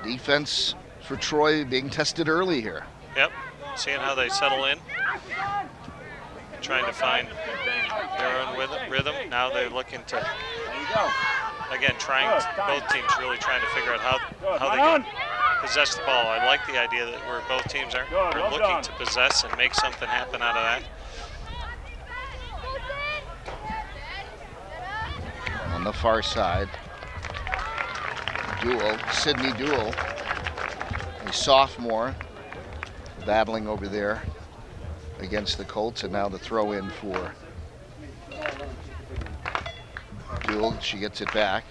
Defense for Troy being tested early here. Yep, seeing how they settle in. Trying to find their own rhythm. Now they're looking to, again, both teams really trying to figure out how they can possess the ball. I like the idea that where both teams are looking to possess and make something happen out of that. On the far side, Sydney Duell, a sophomore, battling over there against the Colts, and now the throw in for Duell. She gets it back.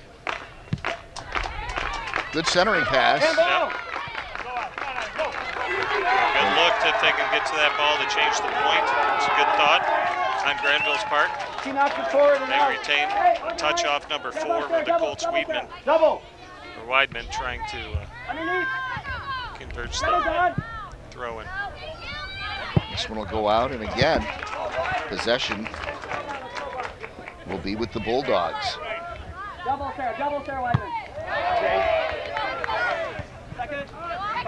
Good centering pass. Yep. Good look if they can get to that ball to change the point. It's a good thought on Grandville's part. They retain touch-off number 4 with the Colts Weidman trying to converge the throw-in. This one will go out, and again, possession will be with the Bulldogs. Double Sarah Weidman.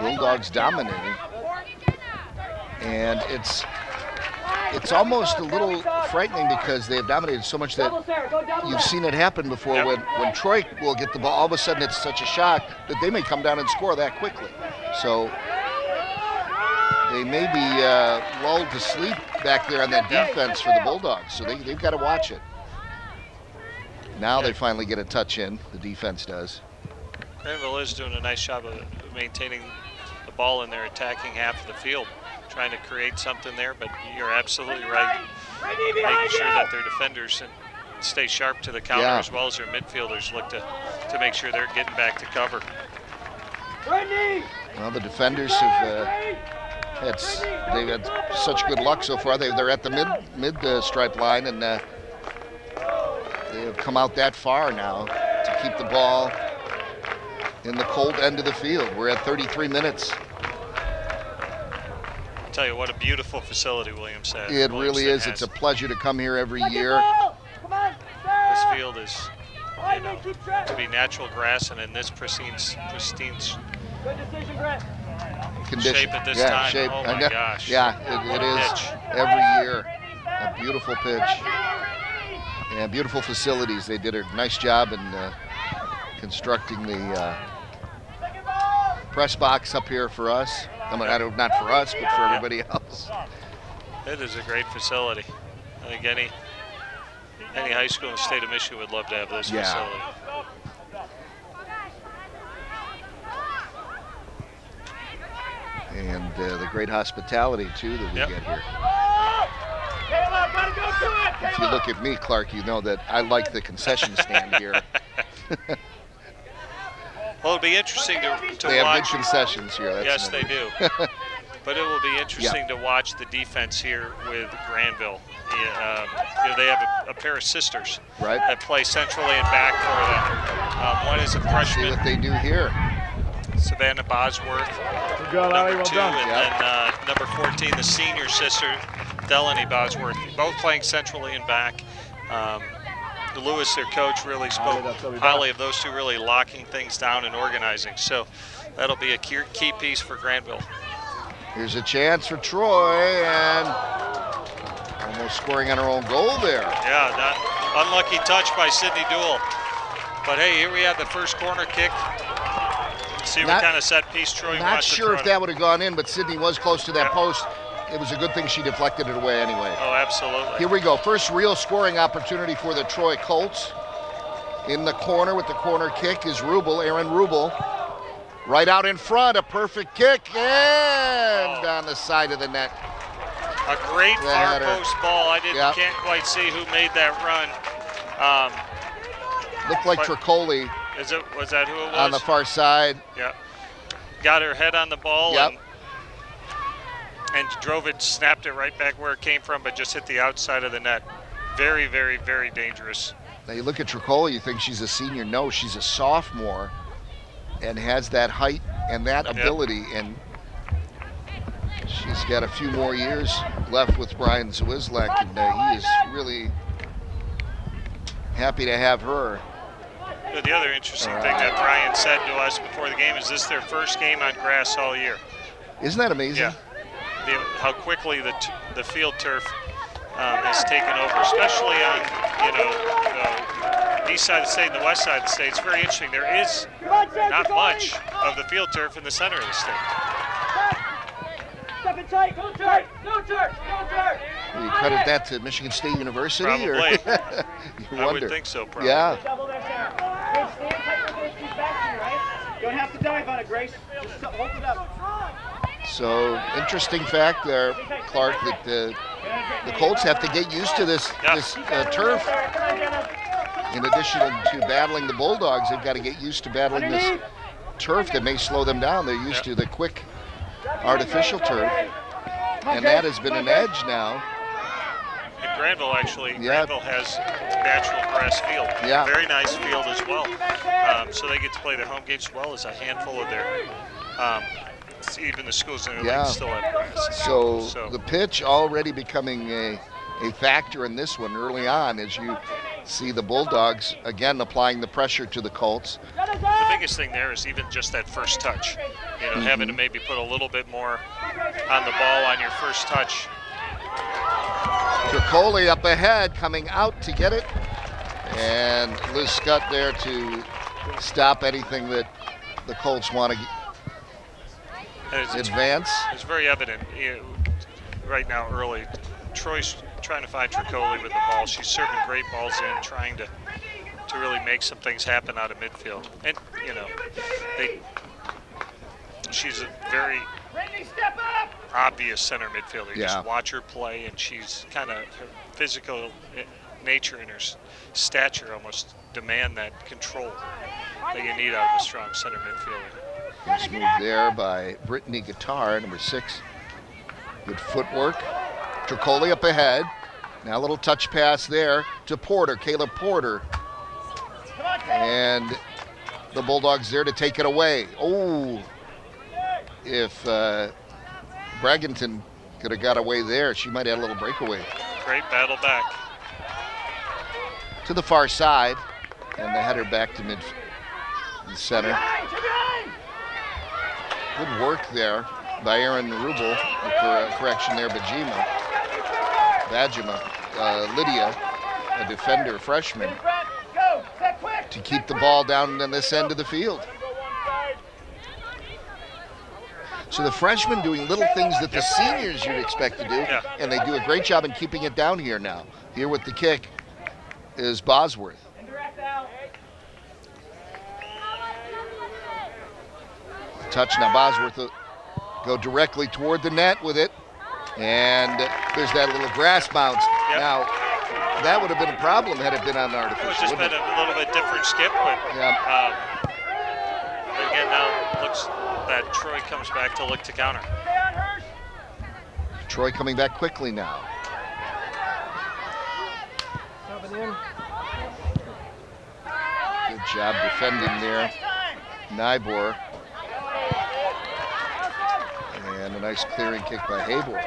Bulldogs dominating, and it's almost a little frightening because they have dominated so much that you've seen it happen before. Yep. When Troy will get the ball, all of a sudden it's such a shock that they may come down and score that quickly. So they may be lulled to sleep back there on that defense for the Bulldogs, so they've got to watch it. Now they finally get a touch in, the defense does. Grandville is doing a nice job of maintaining the ball in their attacking half of the field, trying to create something there, but you're absolutely right. Making sure that their defenders stay sharp to the counter, as well as their midfielders look to make sure they're getting back to cover. Well, the defenders have they've had such good luck so far. They're at the mid stripe line, and they have come out that far now to keep the ball in the cold end of the field. We're at 33 minutes. I'll tell you what a beautiful facility Williams has. It really is. It's a pleasure to come here every year. This field is, to be natural grass and in this pristine Condition. Shape at this time. Shape. Oh my gosh. Yeah, it is every year. A beautiful pitch. And beautiful facilities. They did a nice job in constructing the press box up here for us. I mean, not for us, but for everybody else. It is a great facility. I think any high school in the state of Michigan would love to have this facility. And the great hospitality, too, that we get here. If you look at me, Clark, you know that I like the concession stand here. Well, it'll be interesting to they have watch. good concessions here. Yes, they do. But it will be interesting to watch the defense here with Grandville. They have a pair of sisters that play centrally and back for them. One is a freshman. See what they do here. Savannah Bosworth, number 2, and then number 14, the senior sister, Delaney Bosworth, both playing centrally and back. Lewis, their coach, really spoke highly of those two, really locking things down and organizing. So that'll be a key piece for Grandville. Here's a chance for Troy, and almost scoring on her own goal there. Yeah, unlucky touch by Sydney Duell. But hey, here we have the first corner kick. See what kind of set piece Troy wants to throw. Not sure if that would have gone in, but Sydney was close to that post. It was a good thing she deflected it away anyway. Oh, absolutely. Here we go. First real scoring opportunity for the Troy Colts. In the corner with the corner kick is Aaron Rubel. Right out in front, a perfect kick, and on the side of the net. A great far post ball. I can't quite see who made that run. Looked like Tricoli. Was that who it was? On the far side. Yeah. Got her head on the ball and drove it, snapped it right back where it came from, but just hit the outside of the net. Very, very, very dangerous. Now you look at Tricoli, you think she's a senior. No, she's a sophomore and has that height and that ability, and she's got a few more years left with Brian Zwislak, and he is really happy to have her The other interesting thing that Brian said to us before the game is this their first game on grass all year. Isn't that amazing? Yeah. How quickly the field turf has taken over, especially on the east side of the state and the west side of the state. It's very interesting. There is not much of the field turf in the center of the state. Step in tight. Go church. Go church. Go church. You credit that to Michigan State University? Probably. Or you I wonder. would think so, probably. Yeah. Double there, Sarah. Grace, stand tight with those two back to you, right? You don't have to dive on it, Grace. Just hold it up. So, interesting fact there, Clark, that the Colts have to get used to this turf. In addition to battling the Bulldogs, they've got to get used to battling this turf that may slow them down. They're used to the quick artificial turf, and that has been an edge now. In Grandville, actually, Grandville has natural grass field. Yeah. Very nice field as well. So they get to play their home games as well as a handful of their, even the schools in their league still have grass. So the pitch already becoming a factor in this one early on as you see the Bulldogs again applying the pressure to the Colts. The biggest thing there is even just that first touch. Having to maybe put a little bit more on the ball on your first touch. Tricoli up ahead, coming out to get it. And Liz Scott there to stop anything that the Colts want to advance. It's very evident right now early. Troy's trying to find Tricoli with the ball. She's serving great balls in, trying to really make some things happen out of midfield. And, she's a very obvious center midfielder. You just watch her play, and she's kind of, her physical nature and her stature almost demand that control that you need out of a strong center midfielder. Nice move there by Brittany Guitar, number 6. Good footwork. Tricoli up ahead. Now a little touch pass there to Porter, Kayla Porter. And the Bulldogs there to take it away. Oh, if Bragginton could have got away there, she might have had a little breakaway. Great battle back. To the far side, and the header back to mid center. Good work there by Aaron Rubel. Correction there, Bajima. Lydia, a defender, freshman, to keep the ball down on this end of the field. So the freshmen doing little things that the seniors you'd expect to do, and they do a great job in keeping it down here now. Here with the kick is Bosworth. Touch now, Bosworth will go directly toward the net with it. And there's that little grass bounce. Now, that would have been a problem had it been on artificial. It's just been a little bit different skip, but again, now it looks that Troy comes back to look to counter. Troy coming back quickly now. Good job defending there, Nybor. And a nice clearing kick by Habor.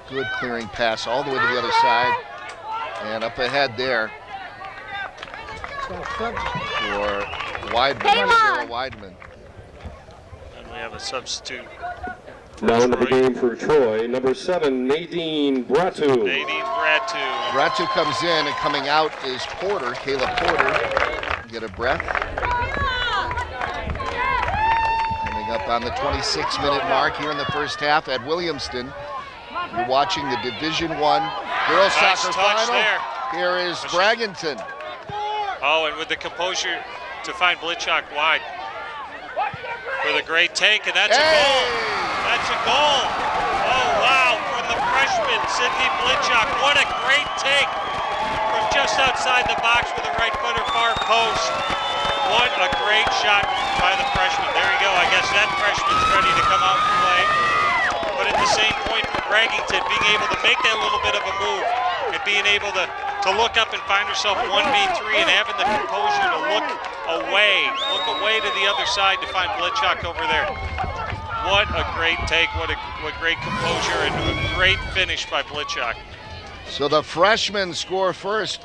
Good clearing pass all the way to the other side. And up ahead there for Weidman, Sarah Weidman. And we have a substitute. Now into the game for Troy, number 7, Nadine Bratu. Nadine Bratu. Bratu comes in, and coming out is Porter, Kayla Porter. Get a breath. Coming up on the 26-minute mark here in the first half at Williamston. You're watching the Division I girls soccer final. There. Here is Bragginton. Oh, and with the composure to find Blitchock wide. With a great take, and that's a goal. That's a goal. Oh, wow, from the freshman, Sydney Blitchock. What a great take from just outside the box with a right footer far post. What a great shot by the freshman. There you go. I guess that freshman's ready to come out and play. But at the same point for Braggington, being able to make that little bit of a move and being able to look up and find herself 1v3 and having the composure to look away to the other side to find Blitchock over there. What a great take, what a with great composure and a great finish by Blitchak. So the freshmen score first.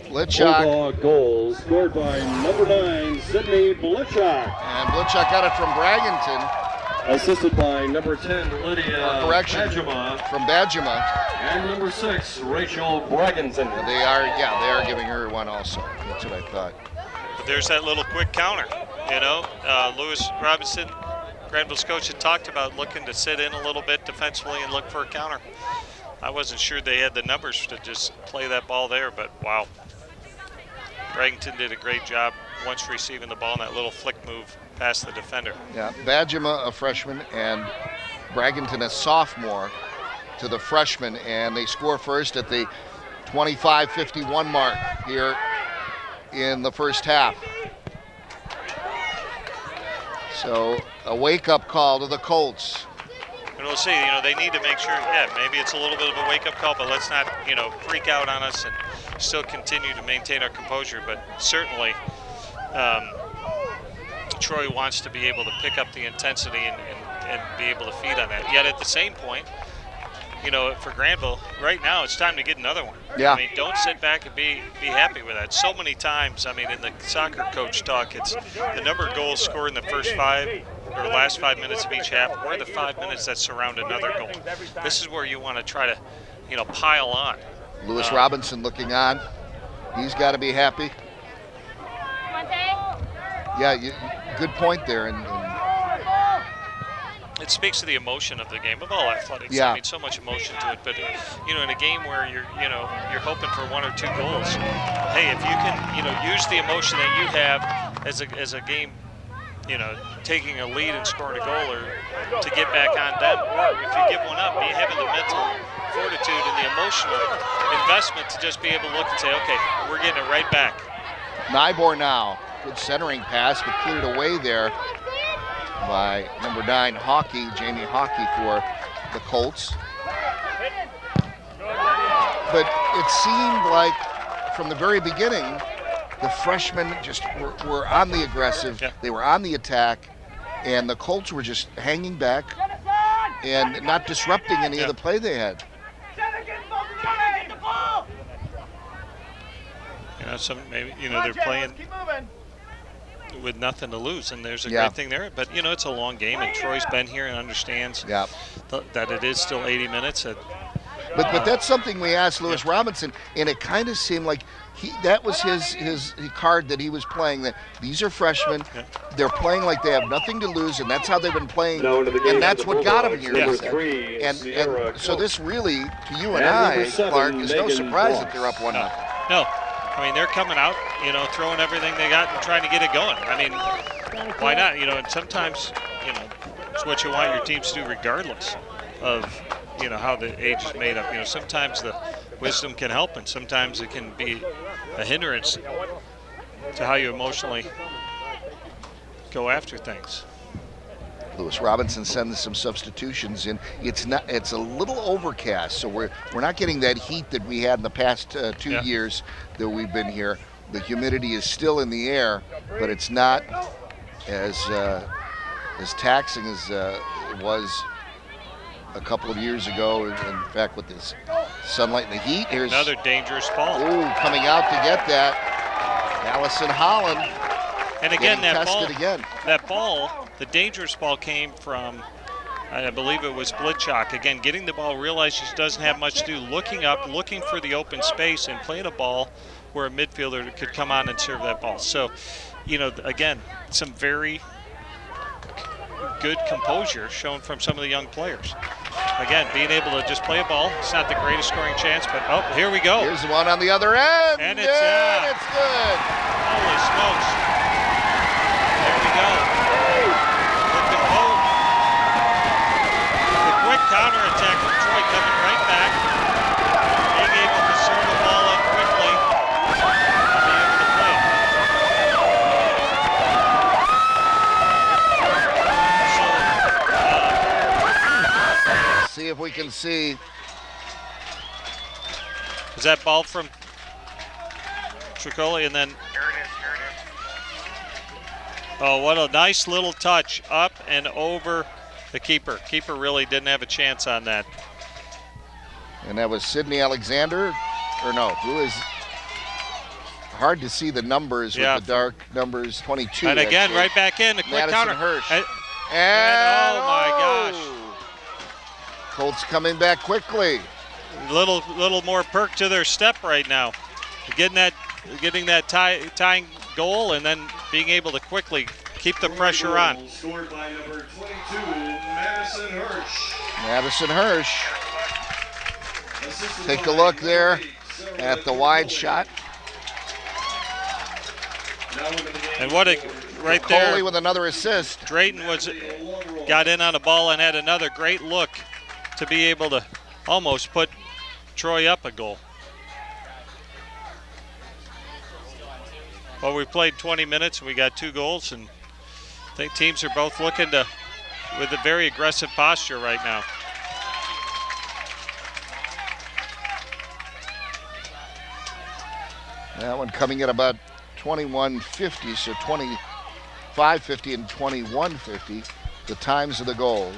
Blitchak. Bulldog goal scored by number 9, Sydney Blitchak. And Blitchak got it from Braganton. Assisted by number 10, Lydia Badgema. From Badgema. And number 6, Rachel Braganton. They are giving her one also. That's what I thought. But there's that little quick counter. You know, Lewis Robinson, Grandville's coach, had talked about looking to sit in a little bit defensively and look for a counter. I wasn't sure they had the numbers to just play that ball there, but wow. Braganton did a great job once receiving the ball in that little flick move past the defender. Yeah, Badgema, a freshman, and Braganton, a sophomore, to the freshman, and they score first at the 25-51 mark here in the first half. So a wake-up call to the Colts. And we'll see, you know, they need to make sure, yeah, maybe it's a little bit of a wake-up call, but let's not, you know, freak out on us and still continue to maintain our composure. But certainly, Troy wants to be able to pick up the intensity and be able to feed on that. Yet at the same point, you know, for Grandville, right now it's time to get another one. Yeah. I mean, don't sit back and be happy with that. So many times, I mean, in the soccer coach talk, it's the number of goals scored in the first 5 or last 5 minutes of each half, or the 5 minutes that surround another goal. This is where you want to try to, you know, pile on. Lewis Robinson looking on. He's got to be happy. Yeah, good point there. And it speaks to the emotion of the game, of all athletics. Yeah. I mean, so much emotion to it. But, you know, in a game where you're hoping for 1 or 2 goals, hey, if you can, you know, use the emotion that you have as a game, you know, taking a lead and scoring a goal, or to get back on them, or if you give one up, be having the mental fortitude and the emotional investment to just be able to look and say, okay, we're getting it right back. Nybor now, good centering pass, but cleared away there by number 9, Jamie Hockey for the Colts. But it seemed like from the very beginning, the freshmen just were on the aggressive, they were on the attack, and the Colts were just hanging back and not disrupting any of the play they had. You know, maybe, you know, they're playing with nothing to lose, and there's a great thing there. But, you know, it's a long game, and Troy's been here and understands that it is still 80 minutes. But that's something we asked Lewis Robinson, and it kind of seemed like that was his card that he was playing, that these are freshmen, they're playing like they have nothing to lose, and that's how they've been playing, and that's what got them here. And so this really, to you and I, Clark, is no surprise that they're up 1-0. No. I mean, they're coming out, you know, throwing everything they got and trying to get it going. I mean, why not? You know, and sometimes, you know, it's what you want your teams to do regardless of, you know, how the age is made up. You know, sometimes the wisdom can help, and sometimes it can be a hindrance to how you emotionally go after things. Lewis Robinson sends some substitutions in. It's a little overcast, so we're not getting that heat that we had in the past 2 years that we've been here. The humidity is still in the air, but it's not as taxing as it was a couple of years ago. In fact, with this sunlight and the heat, here's another dangerous ball. Oh, coming out to get that, Allison Holland. And again, that ball, the dangerous ball came from, I believe it was Blitchak. Again, getting the ball, realized she doesn't have much to do, looking up, looking for the open space, and playing a ball where a midfielder could come on and serve that ball. So, you know, again, some very good composure shown from some of the young players. Again, being able to just play a ball. It's not the greatest scoring chance, but oh, here we go. Here's the one on the other end. And it's good. Holy smokes. There we go. The quick counterattack from Troy coming right back. Being able to serve the ball up quickly and be able to play it. See if we can see. Is that ball from Tricoli, and then oh, what a nice little touch up and over the keeper. Keeper really didn't have a chance on that. And that was Sydney Alexander, or no, who is hard to see the numbers with the dark numbers, 22. And again, actually. right back in, the quick Madison counter. Hirsch. And oh my gosh. Colts coming back quickly. Little more perk to their step right now. Getting that tying goal and then being able to quickly keep the pressure on. Scored by number 22, Madison Hirsch. Madison Hirsch. Take a look there at the wide shot. And what a right Coley there. with another assist. Drayton got in on the ball and had another great look to be able to almost put Troy up a goal. Well, we played 20 minutes and we got 2 goals, and I think teams are both looking to with a very aggressive posture right now. That one coming at about 21:50, so 25:50 and 21:50, the times of the goals.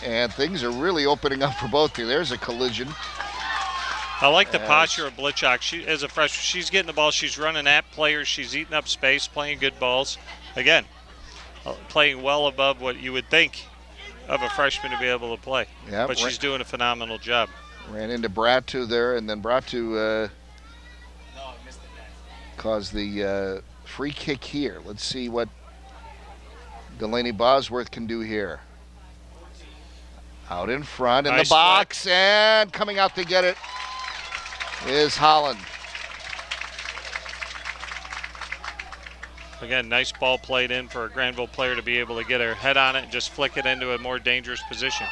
And things are really opening up for both here. There's a collision. I like the posture of Blitchak. She, as a freshman, she's getting the ball. She's running at players. She's eating up space, playing good balls. Again, playing well above what you would think of a freshman to be able to play. Yeah, but she's doing a phenomenal job. Ran into Bratu there, and then Bratu caused the free kick here. Let's see what Delaney Bosworth can do here. Out in front in Nice the box, and coming out to get it is Holland. Again, nice ball played in for a Grandville player to be able to get her head on it and just flick it into a more dangerous position.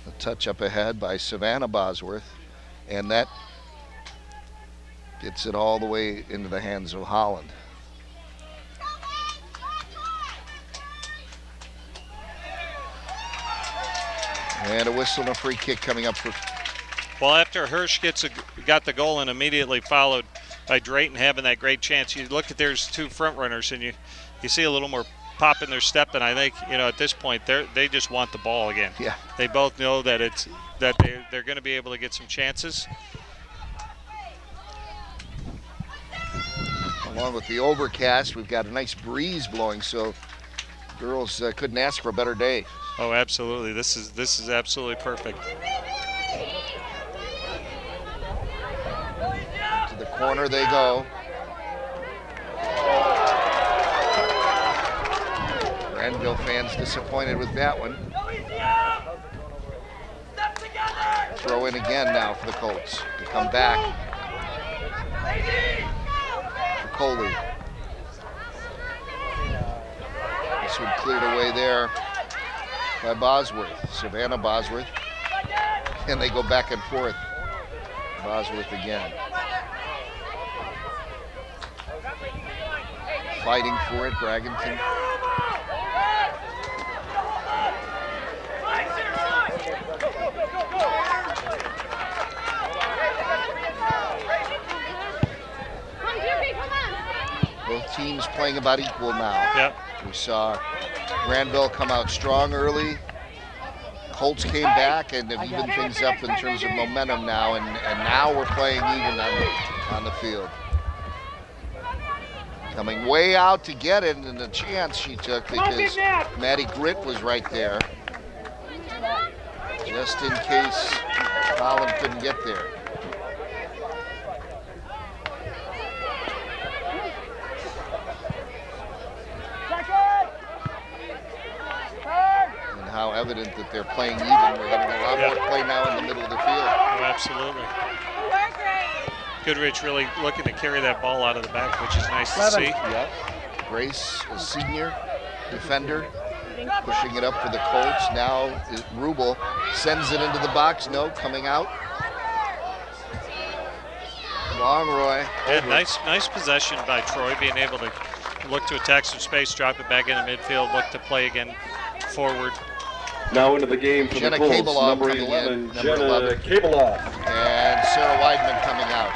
A touch up ahead by Savannah Bosworth, and that gets it all the way into the hands of Holland. And a whistle and a free kick coming up for. Well, after Hirsch got the goal and immediately followed by Drayton having that great chance, you look at there's 2 front runners and you see a little more pop in their step, and I think at this point they just want the ball again. Yeah. They both know that they're going to be able to get some chances. Along with the overcast, we've got a nice breeze blowing, so girls couldn't ask for a better day. Oh, absolutely. This is absolutely perfect. To the corner they go. Grandville fans disappointed with that one. Throw in again now for the Colts to come back. For Coley. This one cleared away there by Bosworth, Savannah Bosworth, and they go back and forth. Bosworth again. Fighting for it, Bragginton. Both teams playing about equal now. Yep. We saw Grandville come out strong early. Colts came back and have evened things up in terms of momentum now, and now we're playing even on the field. Coming way out to get it, and the chance she took because Maddie Gritt was right there, just in case Holland couldn't get there. How evident that they're playing even. We're having a lot more play now in the middle of the field. Oh, absolutely. Goodrich really looking to carry that ball out of the back, which is nice to see. Yep. Grace, a senior defender, pushing it up for the Colts. Now Rubel sends it into the box. No, coming out. Longroy. Yeah, nice possession by Troy, being able to look to attack some space, drop it back into midfield, look to play again forward. Now into the game for Jenna the Colts, Kabelov number coming 11, in, number Jenna 11. Kabelov. And Sarah Weidman coming out.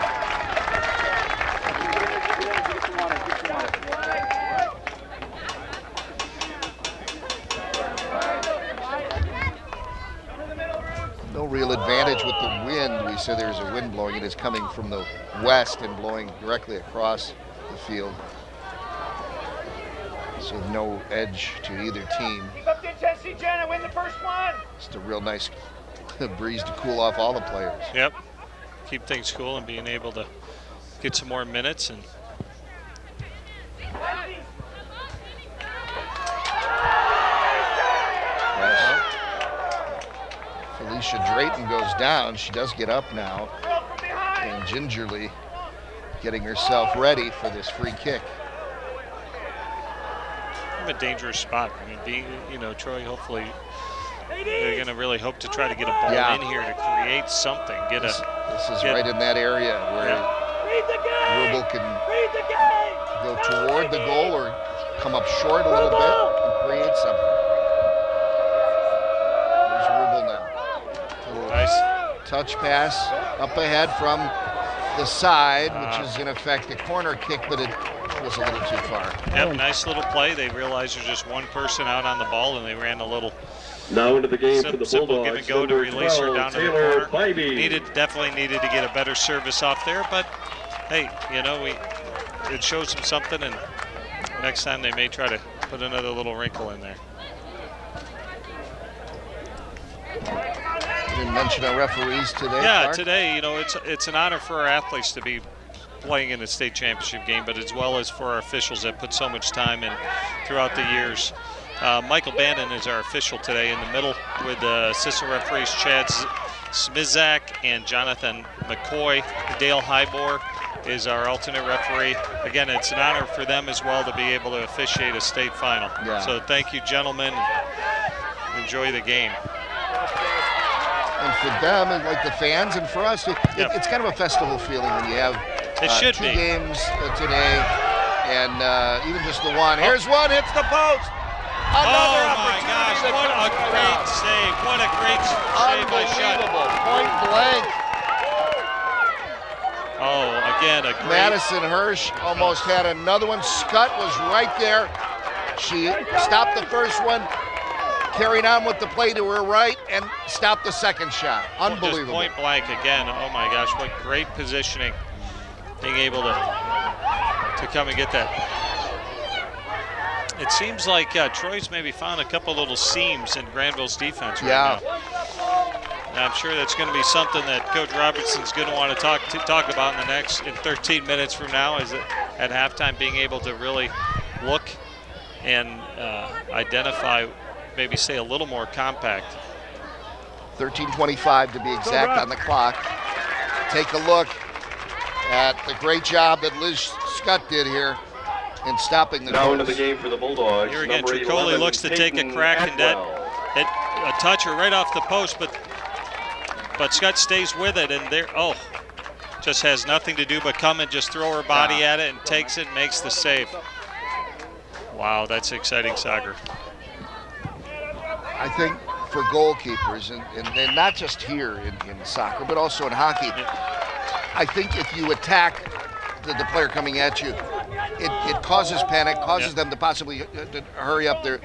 real advantage with the wind. We said there's a wind blowing. It is coming from the west and blowing directly across the field. So no edge to either team. Keep up the intensity, Jenna. Win the first one. Just a real nice breeze to cool off all the players. Yep. Keep things cool and being able to get some more minutes. And Felicia Drayton goes down. She does get up now, and gingerly getting herself ready for this free kick. a dangerous spot. I mean, being, Troy, hopefully they're going to really hope to try to get a ball in here to create something. This is right in that area where Grubel can go toward the goal or come up short a little bit and create something. There's Grubel now. Nice Touch pass up ahead from the side, which is in effect a corner kick, but it was a little too far. Yep, nice little play. They realized there's just one person out on the ball, and they ran a little now into the game for the simple Bulldogs, give and go to release her 12, down to the Taylor corner. Bybee. Definitely needed to get a better service off there, but hey, it shows them something, and next time they may try to put another little wrinkle in there. You didn't mention our referees today. Yeah, Clark? today, it's an honor for our athletes to be playing in the state championship game, but as well as for our officials that put so much time in throughout the years. Michael Bannon is our official today in the middle with assistant referees Chad Smizak and Jonathan McCoy. Dale Hybor is our alternate referee. Again, it's an honor for them as well to be able to officiate a state final. Yeah. So thank you, gentlemen. Enjoy the game. And for them, and like the fans, and for us, it's kind of a festival feeling when you have two games today, and even just the one. Here's one, hits the post. Another my gosh, what a great save. What a great save by Shutt. Point blank. Oh, again, a great. Madison Hirsch almost had another one. Scott was right there. She stopped the first one, carried on with the play to her right, and stopped the second shot. Unbelievable. Just point blank again. Oh my gosh, what great positioning. Being able to come and get that. It seems like Troy's maybe found a couple little seams in Grandville's defense right now. And I'm sure that's going to be something that Coach Robertson's going to want to talk about in 13 minutes from now, is at halftime being able to really look and identify, maybe stay a little more compact. 13:25 to be exact on the clock. Take a look at the great job that Liz Scott did here in stopping the now into the game for the Bulldogs. Here again, Tricoli looks to take a crack and a toucher right off the post, but Scott stays with it, and just has nothing to do but come and just throw her body at it and takes it and makes the save. Wow, that's exciting soccer. I think for goalkeepers, and not just here in soccer, but also in hockey, I think if you attack the player coming at you, it causes panic, causes them to possibly to hurry up their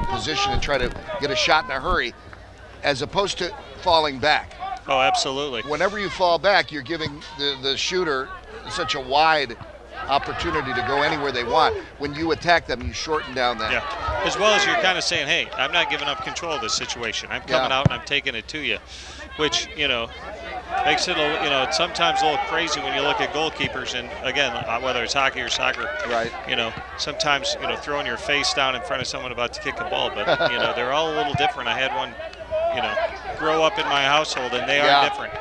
position and try to get a shot in a hurry, as opposed to falling back. Oh, absolutely. Whenever you fall back, you're giving the shooter such a wide opportunity to go anywhere they want. When you attack them, you shorten down that. Yeah, as well as you're kind of saying, hey, I'm not giving up control of this situation. I'm coming out and I'm taking it to you, which, makes it sometimes a little crazy when you look at goalkeepers, and again, whether it's hockey or soccer, right? Sometimes throwing your face down in front of someone about to kick a ball, but they're all a little different. I had one, grow up in my household, and they are different.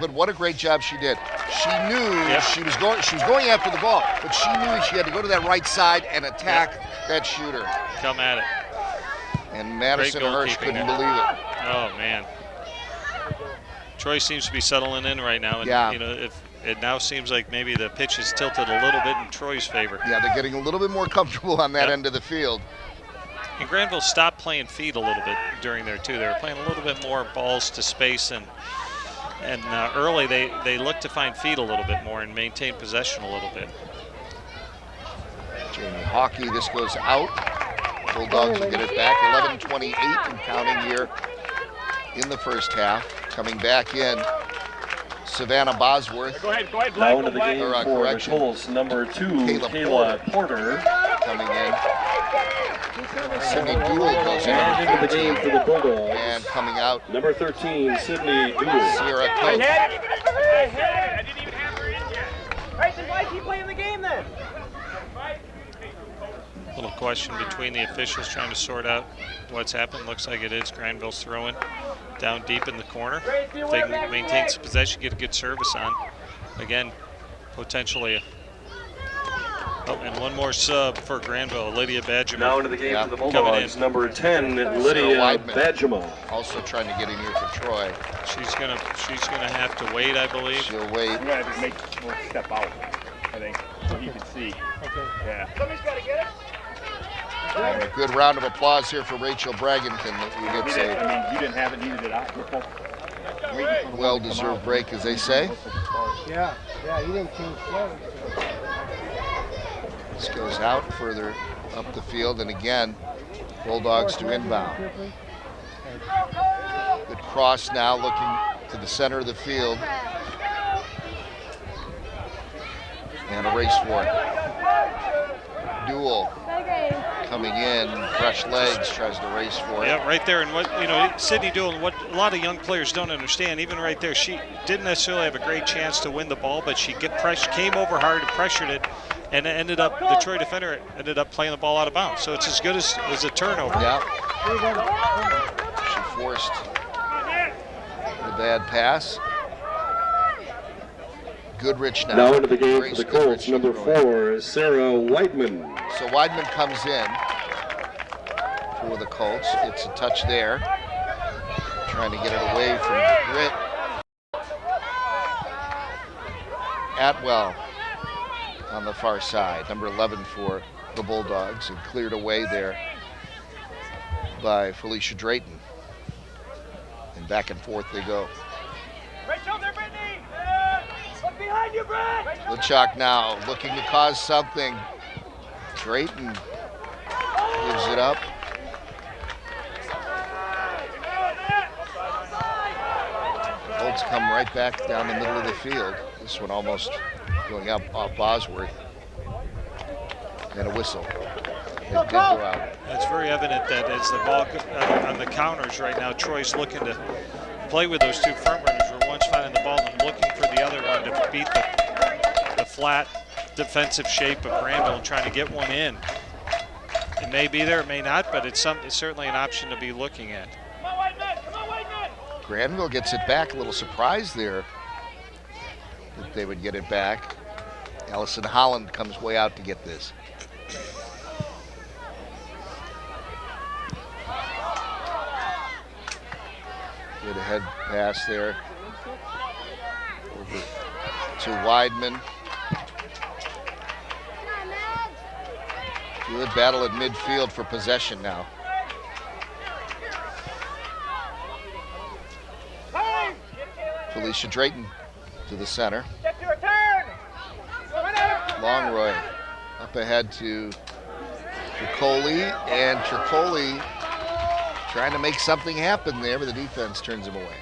But what a great job she did. She knew she was going after the ball, but she knew she had to go to that right side and attack that shooter. Come at it. And Madison Hirsch couldn't believe it. Oh man. Troy seems to be settling in right now, and if it now seems like maybe the pitch is tilted a little bit in Troy's favor. Yeah, they're getting a little bit more comfortable on that end of the field. And Grandville stopped playing feed a little bit during there too. They were playing a little bit more balls to space, and early they looked to find feed a little bit more and maintain possession a little bit. Jamie Hockey, this goes out. Bulldogs will get it back. 11:28 and counting here in the first half. Coming back in, Savannah Bosworth. Go ahead, Now into the Blake. game Or, for the correction. Colts, number 2, Kayla Kayla Porter. coming in. Sydney Dool goes in And at into the game 13. for the Bulldogs, And coming out, number 13, Sydney Dool. Sierra I Coates. had it. I didn't even have her in yet. All right, then why keep playing the game then? Little question between the officials trying to sort out what's happened. Looks like it is Grandville's throwing down deep in the corner. If they can maintain some possession, get a good service on. Again, potentially. Oh, and one more sub for Grandville, Lydia Badger. Now into the game Yeah. for the Coming Bulldogs, in. number 10, Lydia Weidman. Badgema. Also trying to get in here for Troy. She's gonna have to wait, I believe. She'll wait. We're gonna have to make one step out, I think, so he can see. Okay. Yeah. Somebody's gotta get it. And a good round of applause here for Rachel Bragington. We I did mean, say you didn't have it, neither did I. We're both waiting for the well-deserved break, as they say. Yeah, you didn't change clothes. This goes out further up the field, and again, Bulldogs to inbound. Good cross now, looking to the center of the field. And a race for it. Duel coming in, fresh legs, tries to race for it. Yeah, right there. And what Sydney doing, what a lot of young players don't understand, even right there, she didn't necessarily have a great chance to win the ball, but she came over hard and pressured it, and ended up, the Troy defender ended up playing the ball out of bounds. So it's as good as a turnover. Yeah. She forced the bad pass. Goodrich now. Now into the game Grace for the Colts, Goodrich number from Troy. 4, Sarah Weidman. So Weidman comes in for the Colts. It's a touch there. Trying to get it away from Grit. Atwell on the far side, number 11 for the Bulldogs, and cleared away there by Felicia Drayton. And back and forth they go. Rachel, there, Brittany! Look behind you, Brad! Lichok now looking to cause something. Drayton gives it up. Colts come right back down the middle of the field. This one almost going up off Bosworth. And a whistle. It did go out. It's very evident that as the ball on the counters right now, Troy's looking to play with those two front runners. Where one's finding the ball and looking for the other one to beat the flat defensive shape of Grandville and trying to get one in. It may be there, it may not, but it's certainly an option to be looking at. Come on, White man! Come on, White man! Grandville gets it back. A little surprised there that they would get it back. Allison Holland comes way out to get this. Good head pass there. Over to Weidman. Good battle at midfield for possession now. Felicia Drayton to the center. Get your turn! Longroy up ahead to Tricoli, and Tricoli trying to make something happen there, but the defense turns him away.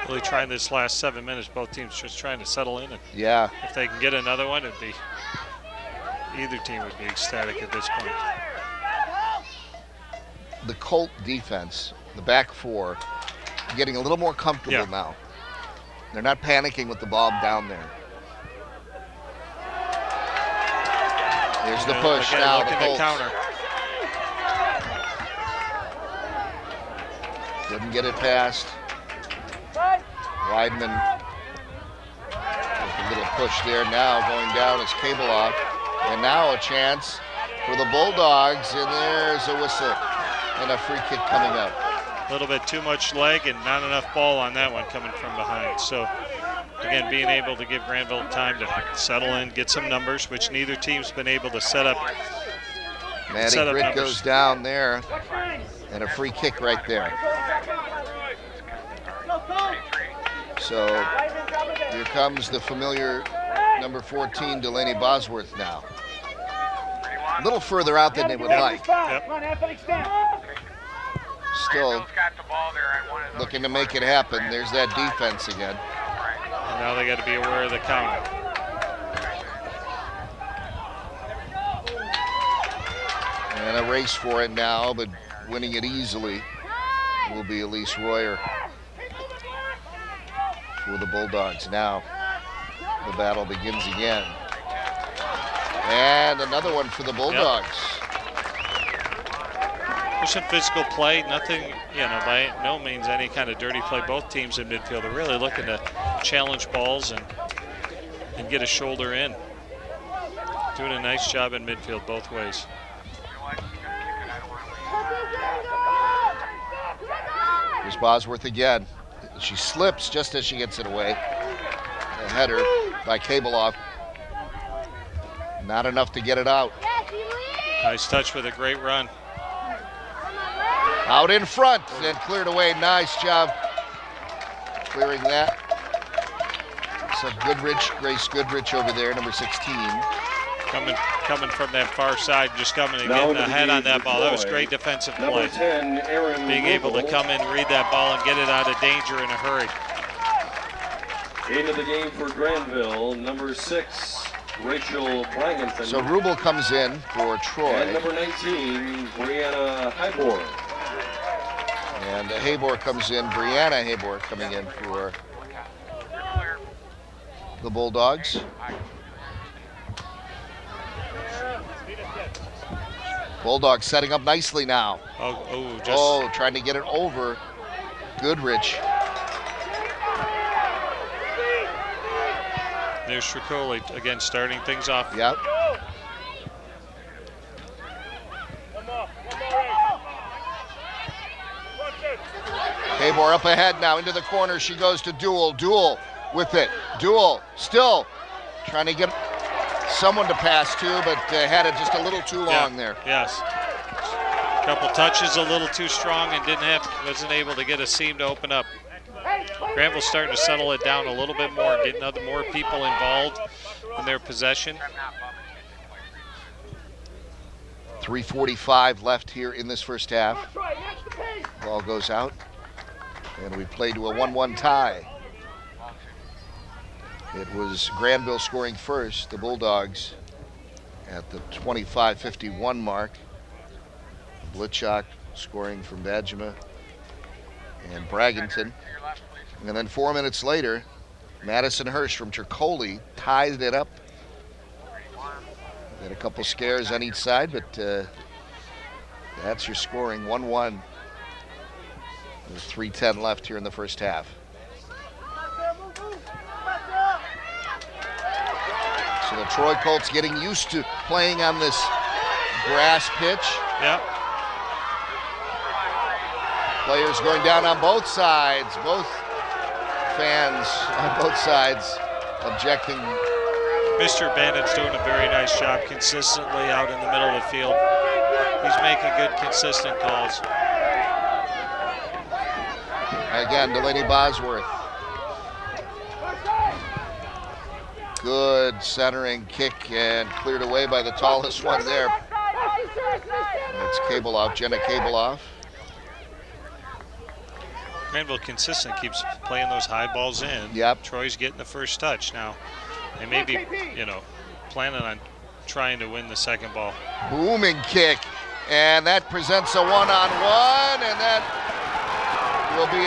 Really trying this last 7 minutes, both teams just trying to settle in, and Yeah, if they can get another one, it'd be, either team would be ecstatic at this point. the Colt defense, the back four, getting a little more comfortable now. They're not panicking with the ball down there. There's the push Again, now, the looking to Colts. counter. Didn't get it past. Weidman with a little push there. Now going down is Kabaloff. And now a chance for the Bulldogs, and there's a whistle and a free kick coming up. A little bit too much leg and not enough ball on that one coming from behind. So again, being able to give Grandville time to settle in, get some numbers, which neither team's been able to set up Maddie Setup Britt numbers. goes down there, and a free kick right there. So here comes the familiar number 14, Delaney Bosworth now. A little further out than they would like. Still looking to make it happen. There's that defense again. And now they got to be aware of the counter. And a race for it now, but winning it easily will be Elise Royer for the Bulldogs. Now the battle begins again. And another one for the Bulldogs. There's some physical play, nothing, by no means any kind of dirty play. Both teams in midfield are really looking to challenge balls and get a shoulder in. Doing a nice job in midfield both ways. Here's Bosworth again. She slips just as she gets it away. A header by Kabelov. Not enough to get it out. Nice touch with a great run. Out in front and cleared away. Nice job clearing that. So Goodrich, Grace Goodrich over there, number 16. Coming from that far side, just coming and getting ahead on that ball. That was great defensive play. 10, Aaron Being able to come in, read that ball, and get it out of danger in a hurry. Into the game for Grandville, number 6, Rachel Blangenton. So Rubel comes in for Troy. And number 19, Brianna Hybor. And Habor comes in, Brianna Habor coming in for the Bulldogs. Bulldogs setting up nicely now. Trying to get it over Goodrich. There's Stricoli again starting things off. Yep. Habor up ahead now into the corner. She goes to Duel. Duel with it. Duel still trying to get someone to pass to, but had it just a little too long there. Yes. Couple touches a little too strong and wasn't able to get a seam to open up. Grandville's starting to settle it down a little bit more, getting more people involved in their possession. 3:45 left here in this first half. Ball goes out, and we play to a 1-1 tie. It was Grandville scoring first, the Bulldogs at the 25:51 mark. Blitchak scoring from Badgema and Bragginton. And then 4 minutes later, Madison Hirsch from Turcoli tied it up. Had a couple scares on each side, but that's your scoring, 1-1. There's 3:10 left here in the first half. So the Troy Colts getting used to playing on this grass pitch. Yep. Players going down on both sides, both fans on both sides objecting. Mr. Bannett's doing a very nice job consistently out in the middle of the field. He's making good, consistent calls. Again, Delaney Bosworth. Good centering kick and cleared away by the tallest one there. It's Kabelov, Jenna Kabelov. Grandville consistent, keeps playing those high balls in. Yep. Troy's getting the first touch. Now, they may be, planning on trying to win the second ball. Booming kick, and that presents a one-on-one, and that will be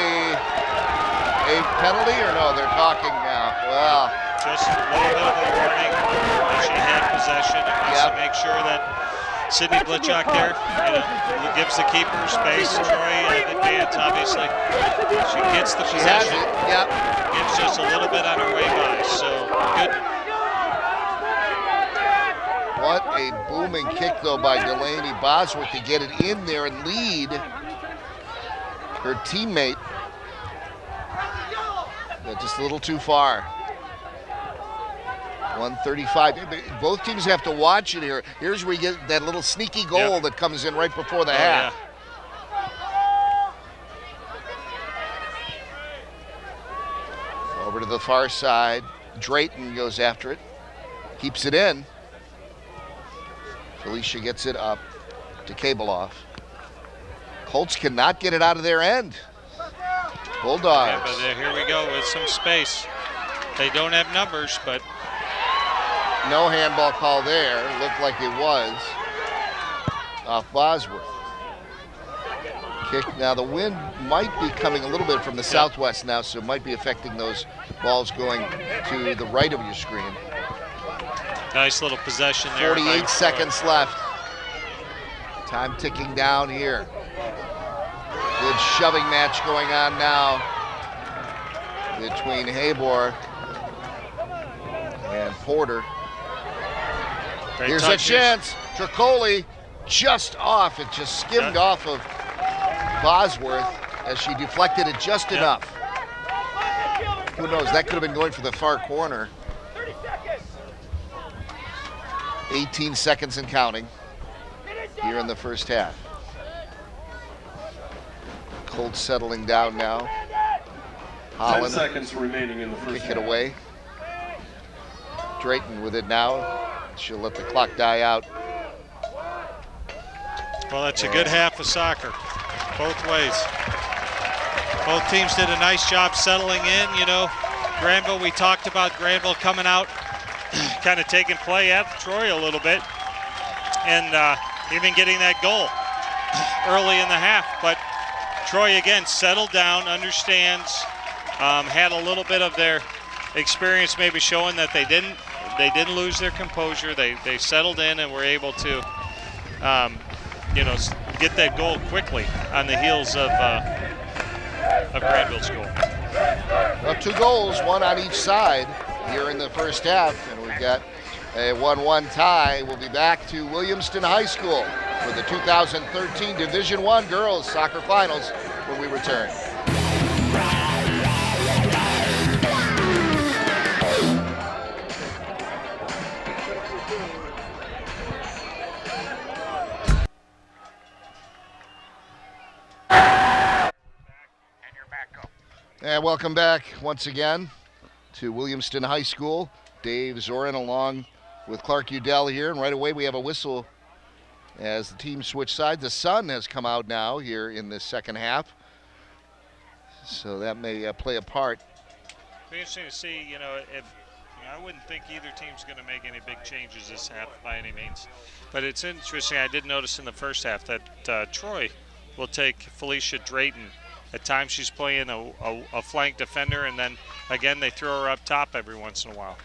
a penalty, or no, they're talking now. Well, just a little bit of a warning that she had possession and wants to make sure that Sydney Blitchak there, gives the keeper space. Troy advance, obviously. She gets the possession. Yep. Gives just a little bit on her way by. So good. What a booming kick, though, by Delaney Bosworth to get it in there and lead her teammate. Just a little too far. 1:35. Both teams have to watch it here. Here's where you get that little sneaky goal that comes in right before the half. Yeah. Over to the far side. Drayton goes after it. Keeps it in. Felicia gets it up to Kabaloff. Colts cannot get it out of their end. Bulldogs. Yeah, but here we go with some space. They don't have numbers, but no handball call there. Looked like it was off Bosworth. Kick. Now the wind might be coming a little bit from the southwest now, so it might be affecting those balls going to the right of your screen. Nice little possession there. 48 seconds left. Time ticking down here. Good shoving match going on now between Habor and Porter. Great Here's touches. a chance. Tricoli just off. It just skimmed off of Bosworth as she deflected it just enough. Who knows? That could have been going for the far corner. 18 seconds and counting here in the first half. Colts settling down now. 10 Holland seconds remaining in the first kick it half. away. Drayton with it now. She'll let the clock die out. Well, that's a good half of soccer, both ways. Both teams did a nice job settling in. You know, Grandville, we talked about Grandville coming out, kind of taking play at Troy a little bit, and even getting that goal early in the half. But Troy, again, settled down, understands, had a little bit of their experience maybe showing that they didn't lose their composure. They settled in and were able to, you know, get that goal quickly on the heels of Grandville's goal. Well, 2 goals, one on each side here in the first half, and we've got a 1-1 tie. We'll be back to Williamston High School for the 2013 Division I Girls Soccer Finals when we return. And welcome back once again to Williamston High School. Dave Zorin along with Clark Udell here, and right away we have a whistle as the team switch sides. The sun has come out now here in this second half, so that may play a part. Be interesting to see, you know, if I wouldn't think either team's going to make any big changes this half by any means. But it's interesting, I did notice in the first half that Troy will take Felicia Drayton. At times she's playing a flank defender, and then again they throw her up top every once in a while.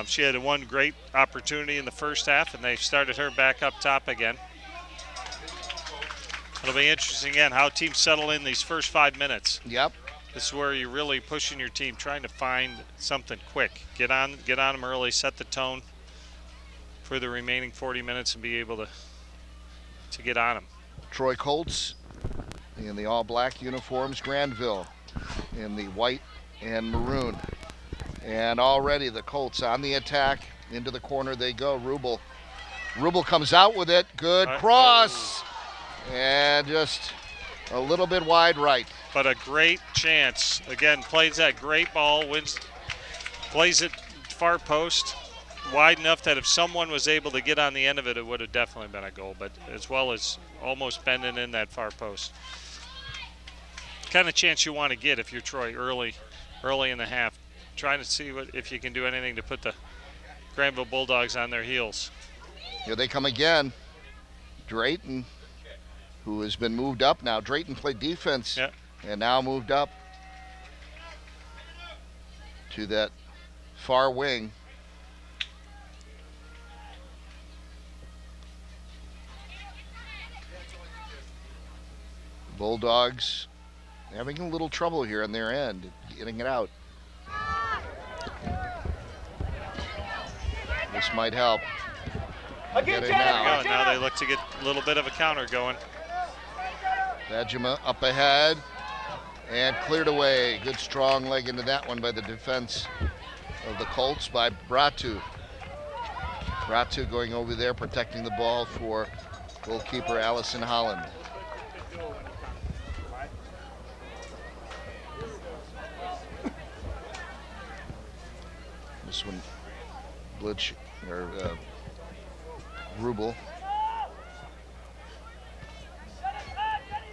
She had one great opportunity in the first half, and they started her back up top again. It'll be interesting again how teams settle in these first 5 minutes. Yep. This is where you're really pushing your team, trying to find something quick. Get on them early, set the tone for the remaining 40 minutes, and be able to get on them. Troy Colts in the all-black uniforms, Grandville in the white and maroon. And already the Colts on the attack. Into the corner they go. Rubel comes out with it. Good cross. And just a little bit wide right. But a great chance. Again, plays that great ball, plays it far post, wide enough that if someone was able to get on the end of it, it would have definitely been a goal. But as well as almost bending in that far post. Kind of chance you want to get if you're Troy early in the half. Trying to see if you can do anything to put the Grandville Bulldogs on their heels. Here they come again. Drayton, who has been moved up now. Drayton played defense and now moved up to that far wing. Bulldogs having a little trouble here on their end, getting it out. This might help. Get it now. Now they look to get a little bit of a counter going. Bajima up ahead and cleared away. Good strong leg into that one by the defense of the Colts by Bratu. Bratu going over there, protecting the ball for goalkeeper Allison Holland. This one, Blitch, or Rubel.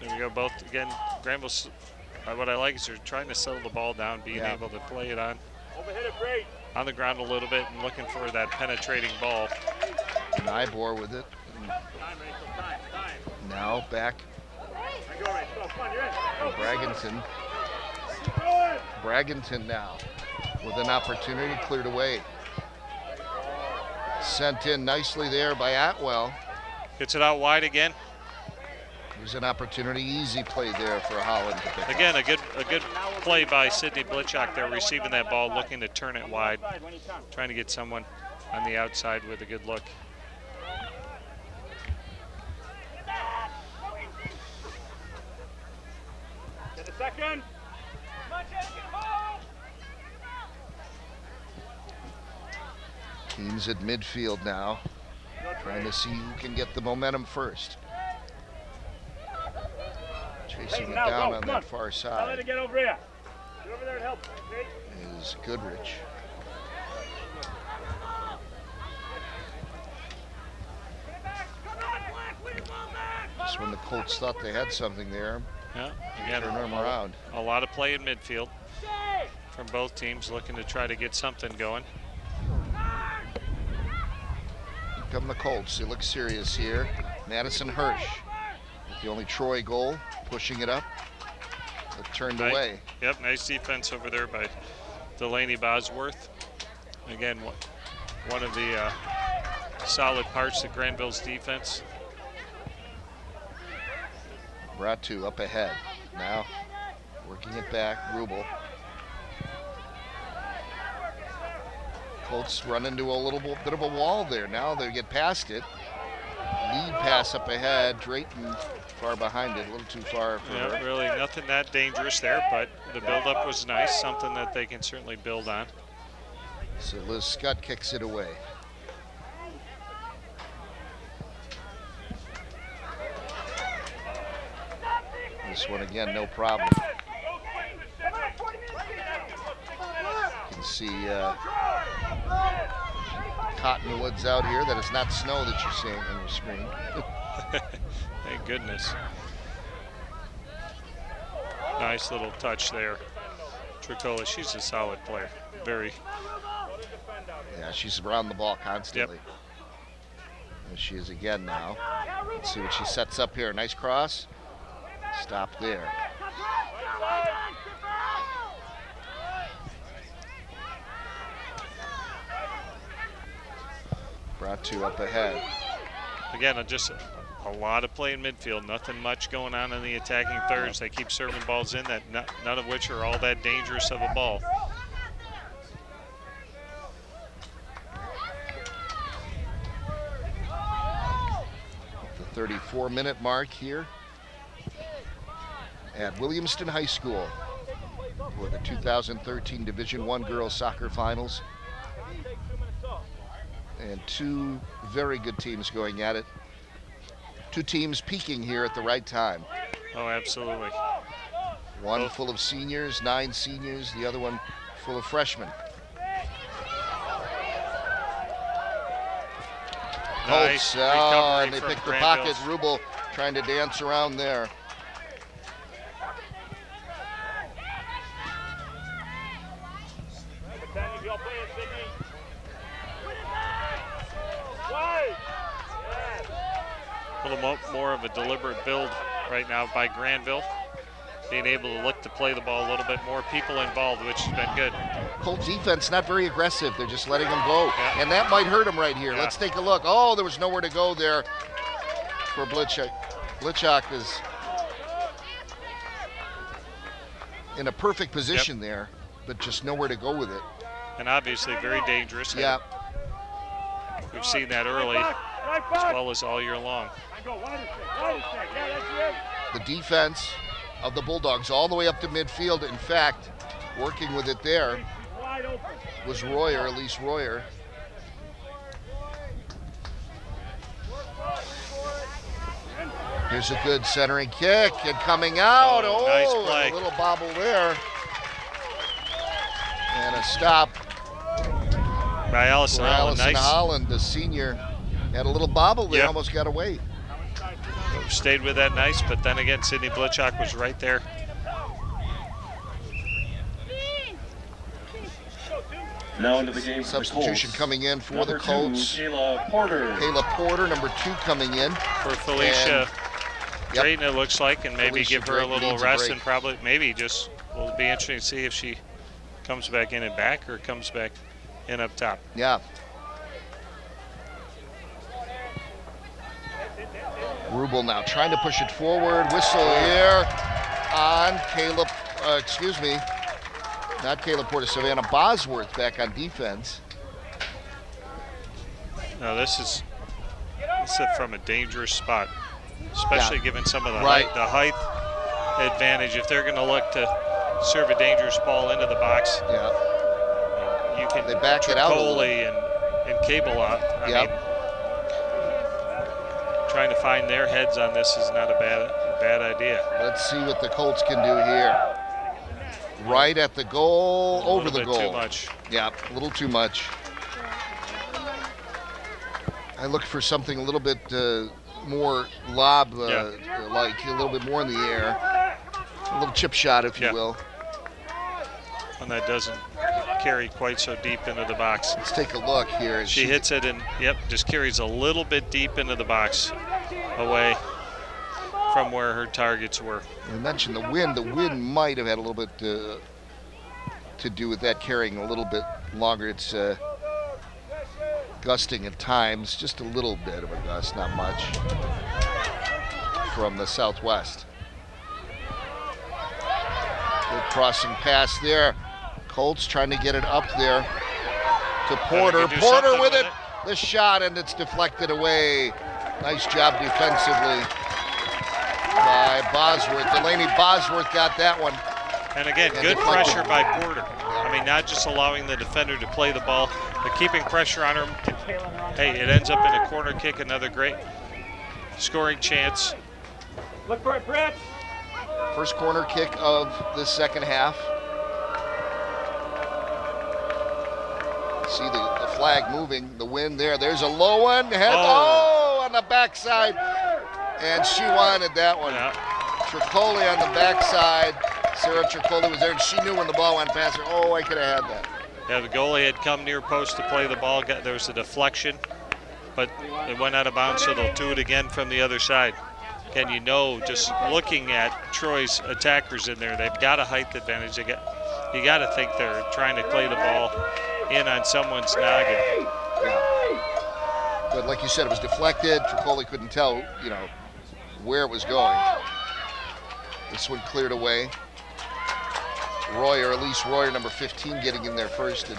There we go, both again. Granville, what I like is they're trying to settle the ball down, being able to play it on the ground a little bit and looking for that penetrating ball. Nybor with it. Now back for Bragginton. Bragginton now with an opportunity, cleared away. Sent in nicely there by Atwell. Gets it out wide again. There's an opportunity, easy play there for Holland to pick Again, up. a good play by Sidney Blitchak there, receiving that ball, looking to turn it wide, trying to get someone on the outside with a good look. Get a second. Teams at midfield now, trying to see who can get the momentum first. Chasing it down on that far Let side it get over here. Get over there and help. is Goodrich. Just when the Colts thought they had something there, Yeah, again, turn them around. a lot of play in midfield from both teams, looking to try to get something going. Here come the Colts. They look serious here. Madison Hirsch with the only Troy goal, pushing it up, but turned away. Yep, nice defense over there by Delaney Bosworth. Again, one of the solid parts of Granville's defense. Bratu up ahead. Now working it back, Rubel. Colts run into a little bit of a wall there. Now they get past it. Lead pass up ahead. Drayton far behind it, a little too far for Yeah, her. really nothing that dangerous there, but the build-up was nice, something that they can certainly build on. So Liz Scott kicks it away. This one again, no problem. You can see cottonwoods out here. That is not snow that you're seeing on your screen. Thank goodness. Nice little touch there. Tricola, she's a solid player. Very. Yeah, she's around the ball constantly. As she is again now. Let's see what she sets up here. Nice cross. Stop there. Bratu up ahead. Again, just a lot of play in midfield. Nothing much going on in the attacking thirds. They keep serving balls in that none of which are all that dangerous of a ball. The 34-minute mark here at Williamston High School for the 2013 Division I Girls Soccer Finals. And two very good teams going at it. Two teams peaking here at the right time. Oh, absolutely. One full of seniors, 9 seniors, the other one full of freshmen. Nice Colts, and they recovery picked from the pocket. Grandville. Rubel trying to dance around there. A little more of a deliberate build right now by Grandville. Being able to look to play the ball a little bit more, people involved, which has been good. Colts defense not very aggressive. They're just letting them go. Yeah. And that might hurt them right here. Yeah. Let's take a look. Oh, there was nowhere to go there for Blitchak. Blitchak is in a perfect position there, but just nowhere to go with it. And obviously very dangerous. Yeah. We've seen that early as well as all year long. The defense of the Bulldogs all the way up to midfield. In fact, working with it there. was Royer, Elise Royer. Here's a good centering kick and coming out. Oh, nice play. A little bobble there. And a stop By Allison for Holland. Allison Nice. Holland, the senior. Had a little bobble there, Yep. almost got away. Stayed with that nice, but then again, Sydney Blitchock was right there. Now into the game for the Substitution Colts. coming in for Number the Colts. 2, Kayla Porter. Kayla Porter, number 2, coming in. For Felicia Yep. Drayton, it looks like, and maybe Felicia give her a Drayton little needs a rest break. and probably maybe just will be interesting to see if she comes back in and back or comes back in up top. Yeah. Rubel now trying to push it forward. Whistle here on Caleb, not Caleb Porter, Savannah Bosworth back on defense. Now this is from a dangerous spot, especially Yeah. given some of the Right. height advantage. If they're going to look to serve a dangerous ball into the box, Yeah. you can They back it out a little. Tricoli and Cable out. I Yep. mean, trying to find their heads on this is not a bad idea. Let's see what the Colts can do here. Right at the goal, over the A little goal. bit too much. Yeah, a little too much. I looked for something a little bit more lob, like a little bit more in the air. A little chip shot, if you Yeah. will. And that doesn't carry quite so deep into the box. Let's take a look here. She hits it and, just carries a little bit deep into the box, away from where her targets were. We mentioned the wind. The wind might have had a little bit to do with that, carrying a little bit longer. It's gusting at times, just a little bit of a gust, not much, from the southwest. Good crossing pass there. Colts trying to get it up there to Porter. do Porter something with with it. The shot, and it's deflected away. Nice job defensively by Bosworth. Delaney Bosworth got that one. And again, And good deflected. pressure by Porter. I mean, not just allowing the defender to play the ball, but keeping pressure on her. Hey, it ends up in a corner kick, another great scoring chance. Look for it, Brett. First corner kick of the second half. See the flag moving, the wind there. There's a low one. On the backside. And she wanted that one. Yeah. Tricoli on the backside. Sarah Tricoli was there, and she knew when the ball went past her. Oh, I could have had that. Yeah, the goalie had come near post to play the ball. There was a deflection, but it went out of bounds, so they'll do it again from the other side. And just looking at Troy's attackers in there, they've got a height advantage. You got to think they're trying to play the ball in on someone's noggin. Yeah. But like you said, it was deflected. Tricoli couldn't tell, where it was going. This one cleared away. Elise Royer, number 15, getting in there first and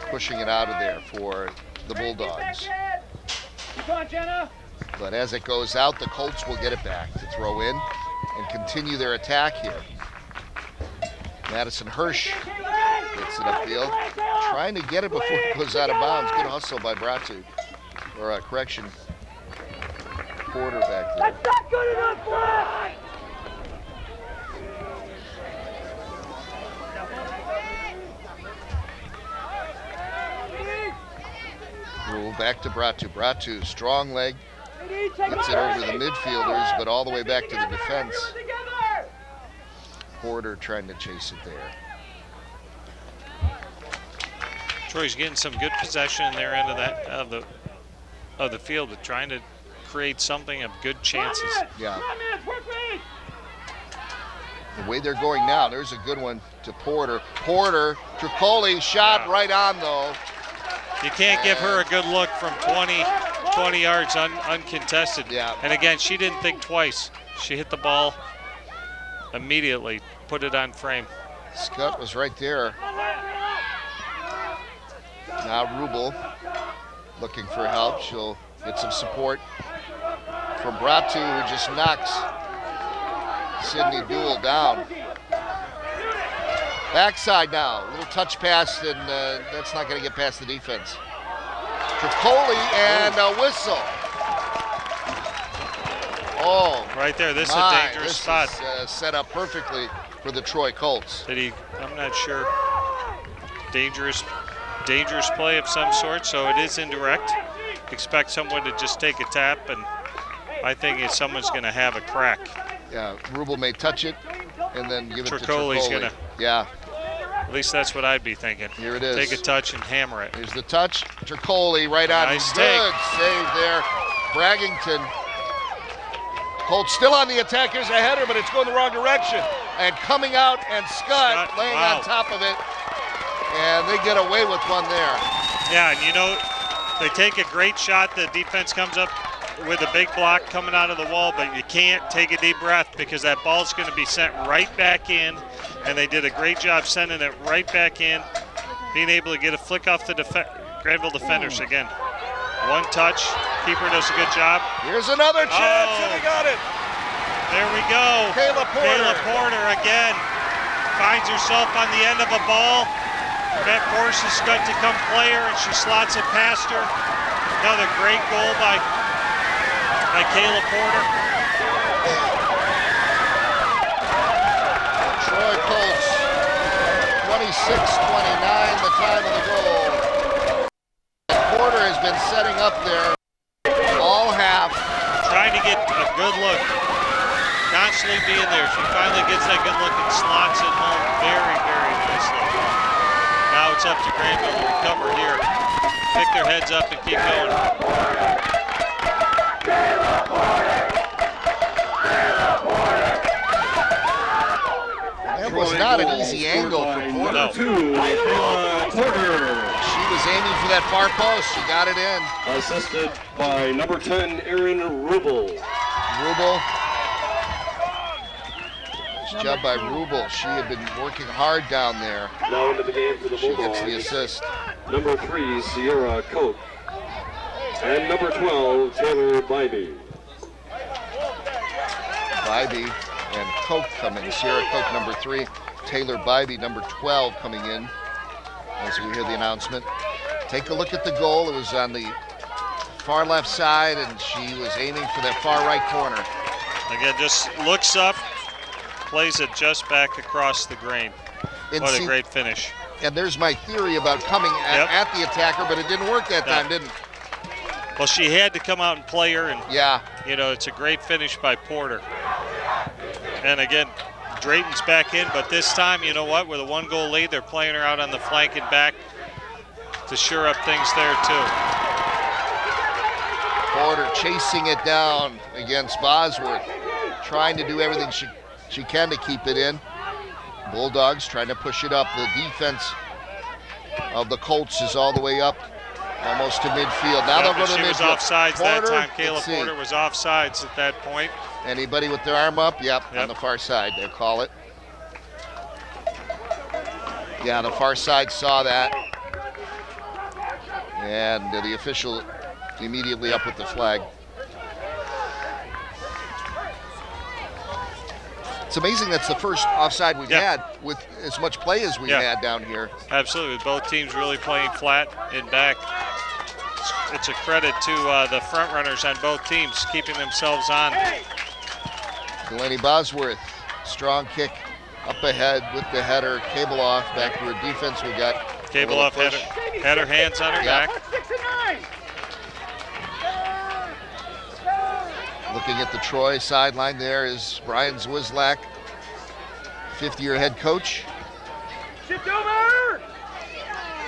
pushing it out of there for the Bulldogs. Keep on, Jenna. But as it goes out, the Colts will get it back to throw in and continue their attack here. Madison Hirsch gets it upfield, trying to get it before it goes out of bounds. Good hustle by Bratu, correction, Porter back there. That's not good enough, Brett. Rule back to Bratu. Bratu, strong leg, gets it over the midfielders, but all the way back to the defense. Porter trying to chase it there. Troy's getting some good possession in their end of the field, but trying to create something of good chances. Yeah. The way they're going now, there's a good one to Porter. Tricoli shot right on though. You can't give her a good look from 20 yards uncontested. Yeah. And again, she didn't think twice. She hit the ball immediately, put it on frame. Scott was right there. Now Rubel looking for help. She'll get some support from Bratu, who just knocks Sydney Duell down. Backside now, a little touch pass, and that's not going to get past the defense. Tricoli and a whistle. Oh, Right there, this is my, a dangerous this spot. is set up perfectly for the Troy Colts. Did he? I'm not sure. Dangerous play of some sort, so it is indirect. Expect someone to just take a tap, and I think someone's going to have a crack. Yeah, Rubel may touch it and then give it to Tricoli's Tricoli. gonna. Yeah, At least that's what I'd be thinking. here it is. Take a touch and hammer it. Here's the touch. Tricoli right on. Nice Good take. save there. Braggington. Colts still on the attack. Here's a header, but it's going the wrong direction. And coming out, and Scott laying wow. on top of it. And they get away with one there. Yeah, and you know, they take a great shot. The defense comes up with a big block coming out of the wall, but you can't take a deep breath because that ball's going to be sent right back in. And they did a great job sending it right back in, being able to get a flick off the Grandville defenders again. One touch, keeper does a good job. Here's another chance, and they got it. There we go. Kayla Porter again finds herself on the end of a ball. Matt Force is got to come play her, and she slots it past her. Another great goal by Kayla Porter. Troy Colts, 26-29, the time of the goal. Porter has been setting up there all half. Trying to get a good look. Constantly being there. She finally gets that good look and slots it home very, very nicely. Now it's up to Grandville to recover here. Pick their heads up and keep going. That was not an easy angle for Porter. No. She was aiming for that far post. She got it in. Assisted by number 10, Aaron Rubel. Rubel. Nice job by Rubel. She had been working hard down there. Now into the game for the She Bulldogs. gets the assist. Number 3, Sierra Koch. And number 12, Taylor Bybee. Bybee and Koch coming. Sierra Koch, number 3. Taylor Bybee, number 12, coming in as we hear the announcement. Take a look at the goal. It was on the far left side, and she was aiming for that far right corner. Again, just looks up, plays it just back across the grain. And What see, a great finish. And there's my theory about coming at the attacker, but it didn't work that time, didn't it? Well, she had to come out and play her, and Yeah. you know, it's a great finish by Porter. And again, Drayton's back in, but this time, you know what, with a 1-goal lead, they're playing her out on the flank and back to shore up things there too. Porter chasing it down against Bosworth, trying to do everything she can to keep it in. Bulldogs trying to push it up. The defense of the Colts is all the way up, almost to midfield. Now they'll go to She was midfield. offsides that Porter, time. Kayla let's see. Porter was offsides at that point. Anybody with their arm up? Yep, Yep. on the far side, they'll call it. Yeah, the far side saw that. And the official immediately up with the flag. It's amazing that's the first offside we've had with as much play as we had down here. Absolutely, both teams really playing flat and back. It's a credit to the front runners on both teams keeping themselves on. Delaney Bosworth, strong kick up ahead with the header. Cable off, back to her defense. We got Cable off, had her hands on her back. Looking at the Troy sideline, there is Brian Zwislak, fifth-year head coach. Shift over!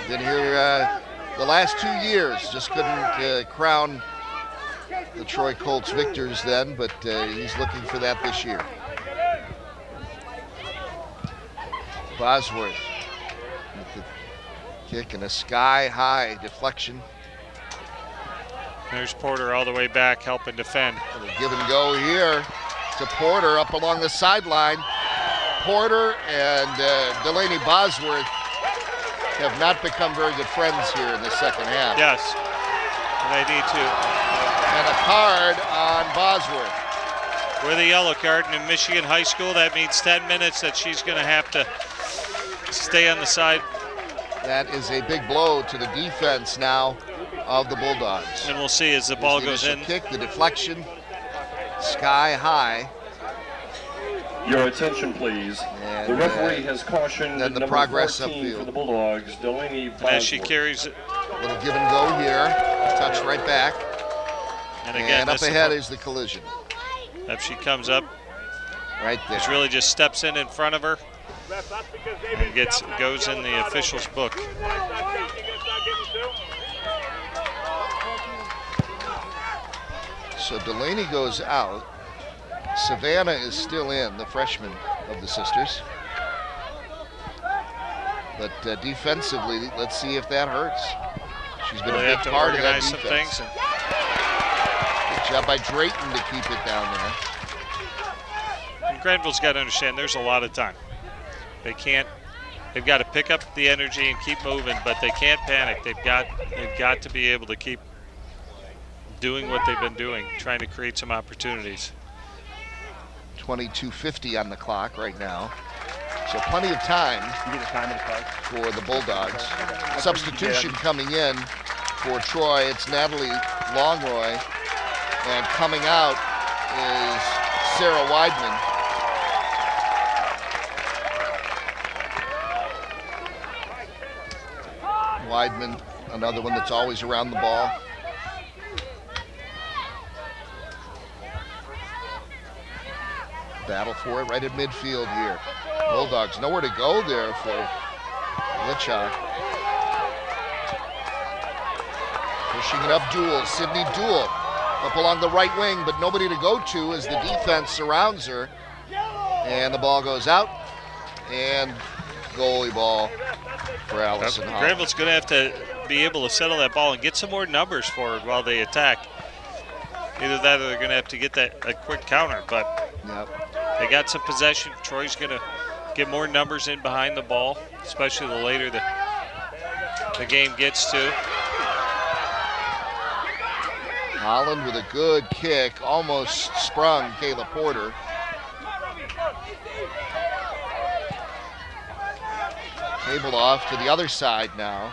Been here the last 2 years. Just couldn't crown the Troy Colts victors then, but he's looking for that this year. Bosworth with the kick and a sky-high deflection. There's Porter all the way back helping defend. Little give and go here to Porter up along the sideline. Porter and Delaney Bosworth have not become very good friends here in the second half. Yes, they need to. And a card on Bosworth. With a yellow card in Michigan High School, that means 10 minutes that she's going to have to stay on the side. That is a big blow to the defense now of the Bulldogs. And we'll see as the ball goes in. Kick, the deflection, sky high. Your attention, please. And, the referee has cautioned then the number progress 14 upfield. for the Bulldogs, Delaney As she Bosworth. carries it. Little give and go here. Touch right back. And again, up ahead is the collision. If she comes up, right there. She really just steps in front of her and goes in the official's book. So Delaney goes out. Savannah is still in, the freshman of the sisters. But defensively, let's see if that hurts. She's been a big part of that defense. Some things. Good job by Drayton to keep it down there. And Grandville's got to understand there's a lot of time. They've got to pick up the energy and keep moving, but they can't panic. They've got to be able to keep doing what they've been doing, trying to create some opportunities. 22:50 on the clock right now. So plenty of time for the Bulldogs. Substitution coming in for Troy. It's Natalie Longroy. And coming out is Sarah Weidman. Weidman, another one that's always around the ball. Battle for it right at midfield here. Bulldogs nowhere to go there for Litchak. Pushing it up, Duel, Sydney Duel. Up along the right wing, but nobody to go to as the defense surrounds her. And the ball goes out. And goalie ball for Allison Hall. Grandville's going to have to be able to settle that ball and get some more numbers forward while they attack. Either that or they're going to have to get a quick counter, but they got some possession. Troy's going to get more numbers in behind the ball, especially the later the game gets to. Holland with a good kick, almost sprung Kayla Porter. Cabled off to the other side now.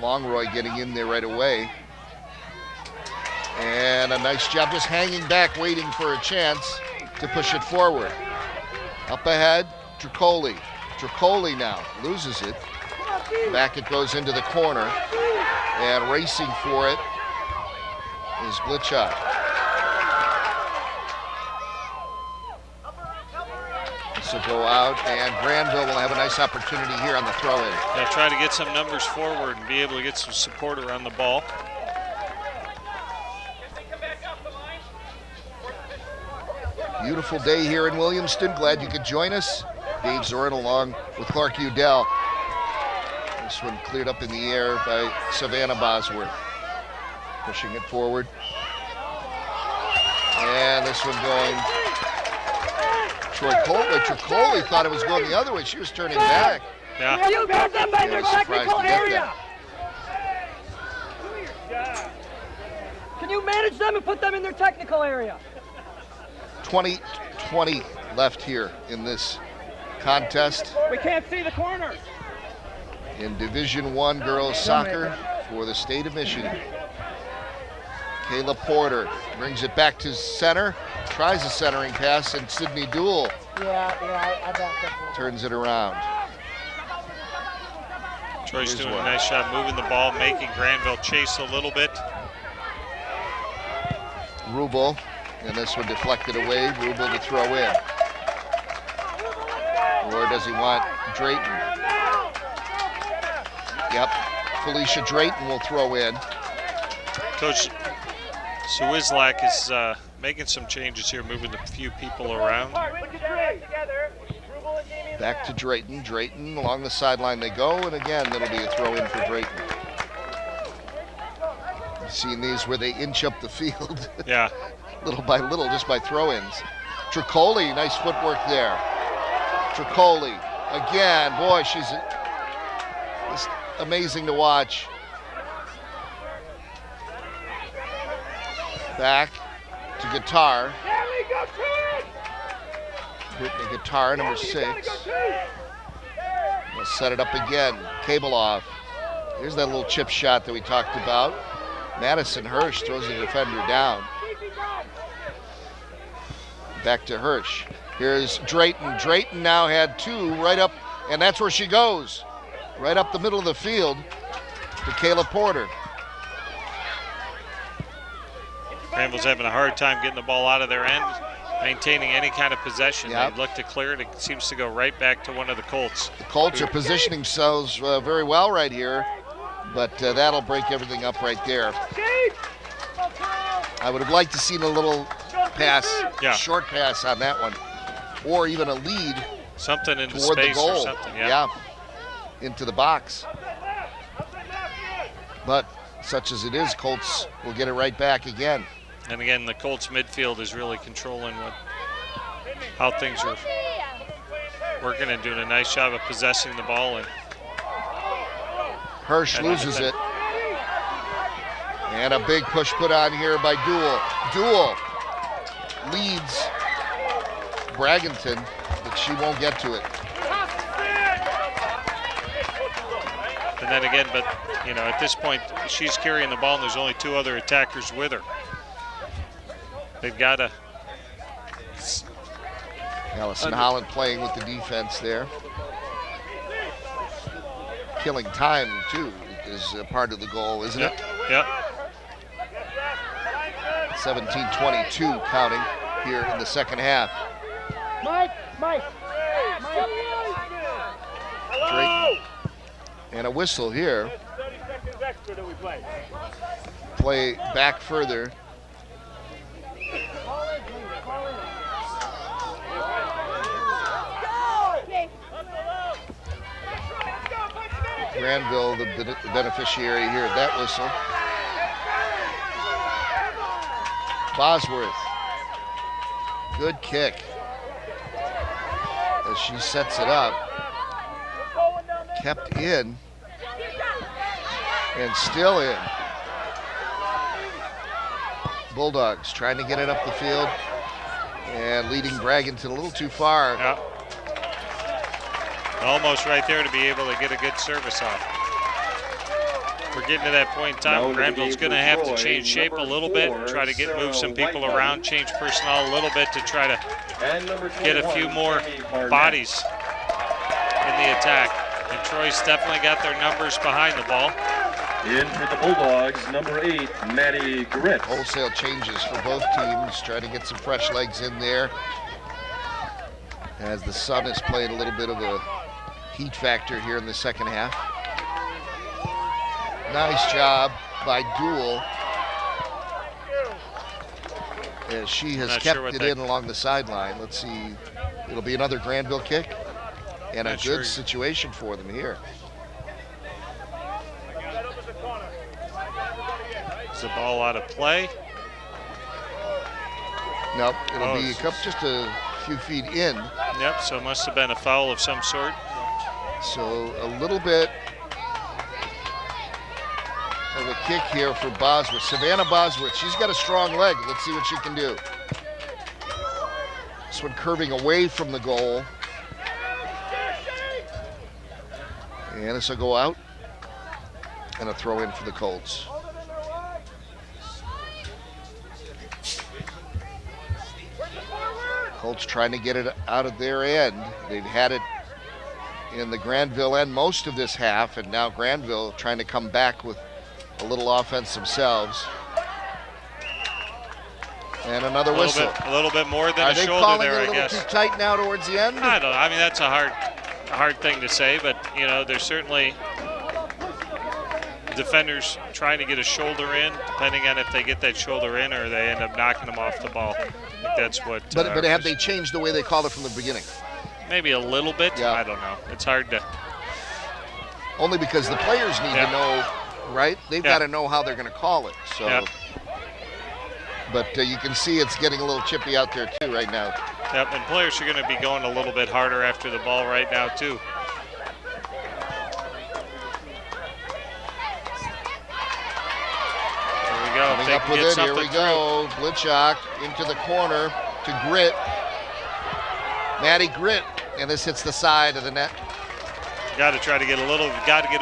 Longroy getting in there right away. And a nice job just hanging back, waiting for a chance to push it forward. Up ahead, Tricoli. Tricoli now loses it. Back it goes into the corner. And racing for it is Blitchuk. This will go out, and Grandville will have a nice opportunity here on the throw-in. They'll try to get some numbers forward and be able to get some support around the ball. Beautiful day here in Williamston. Glad you could join us. Dave Zorin along with Clark Udell. This one cleared up in the air by Savannah Bosworth. Pushing it forward. And this one going. Tricoli thought it was going the other way. She was turning back. Yeah. You put them in their technical area. Can you manage them and put them in their technical area? 20 left here in this contest. We can't see the corners. In Division I girls soccer for the state of Michigan. Kayla Porter brings it back to center, tries a centering pass, and Sydney Duel turns it around. Troy's doing a nice job moving the ball, making Grandville chase a little bit. Rubel, and this one deflected away. Rubel to throw in. Or does he want Drayton? Yep, Felicia Drayton will throw in. Coach Suizlak is making some changes here, moving a few people around. Back to Drayton. Drayton along the sideline they go, and again, that'll be a throw in for Drayton. You've seen these where they inch up the field. Yeah. Little by little, just by throw-ins. Tricoli, nice footwork there. Tricoli, again, boy, she's it's amazing to watch. Back to Guitar. Brittany Guitar, number 6. We'll set it up again. Cable off. Here's that little chip shot that we talked about. Madison Hirsch throws the defender down. Back to Hirsch. Here's Drayton. Drayton now had 2 right up, and that's where she goes. Right up the middle of the field to Kayla Porter. Grandville's having a hard time getting the ball out of their end, maintaining any kind of possession. Yep. They look to clear it. It seems to go right back to one of the Colts. The Colts are positioning themselves very well right here, but that'll break everything up right there. I would have liked to seen a little pass, short pass on that one, or even a lead something into toward space the goal. or something. Yeah. Into the box. But such as it is, Colts will get it right back again. And again, the Colts midfield is really controlling how things are working and doing a nice job of possessing the ball. And Hirsch loses it. And a big push put on here by Duell. Duell leads Braganton, but she won't get to it. And then again, but at this point, she's carrying the ball and there's only 2 other attackers with her. They've got to. Allison Holland playing with the defense there. Killing time, too, is a part of the goal, isn't it? Yep. 17-22 counting here in the second half. Mike. Drayton. And a whistle here. Play back further. Grandville, the beneficiary here of that whistle. Bosworth. Good kick. As she sets it up. Kept in. And still in. Bulldogs trying to get it up the field. And leading Braganton a little too far. Yeah. Almost right there to be able to get a good service off. We're getting to that point in time. Grandville's going to have to change shape a little bit, try to move some people around, change personnel a little bit to try to get a few more bodies in the attack. And Troy's definitely got their numbers behind the ball. In for the Bulldogs, number 8, Maddie Gritz. Wholesale changes for both teams, trying to get some fresh legs in there. As the sun has played a little bit of a heat factor here in the second half. Nice job by Duell, as she has kept it in along the sideline. Let's see, it'll be another Grandville kick, and a good situation for them here. Is the ball out of play? Nope, it'll be just a few feet in. Yep, so it must have been a foul of some sort. So a little bit of a kick here for Bosworth. Savannah Bosworth, she's got a strong leg. Let's see what she can do. This one curving away from the goal. And this will go out. And a throw in for the Colts. Colts trying to get it out of their end. They've had it in the Grandville end most of this half, and now Grandville trying to come back with a little offense themselves. And another whistle. A little bit more than Are a they shoulder calling there, it a I guess. little too tight now towards the end? I don't know. I mean, that's a hard thing to say, but there's certainly defenders trying to get a shoulder in, depending on if they get that shoulder in or they end up knocking them off the ball. I think that's what. But have they changed the way they called it from the beginning? Maybe a little bit. Yeah. I don't know. It's hard to. Only because the players need to know, right? They've got to know how they're going to call it. So. Yeah. But you can see it's getting a little chippy out there too right now. Yep, and players are going to be going a little bit harder after the ball right now too. There we go. Coming up with it, here we go. Blitchock into the corner to Grit. Maddie Grit, and this hits the side of the net. Got to try to get a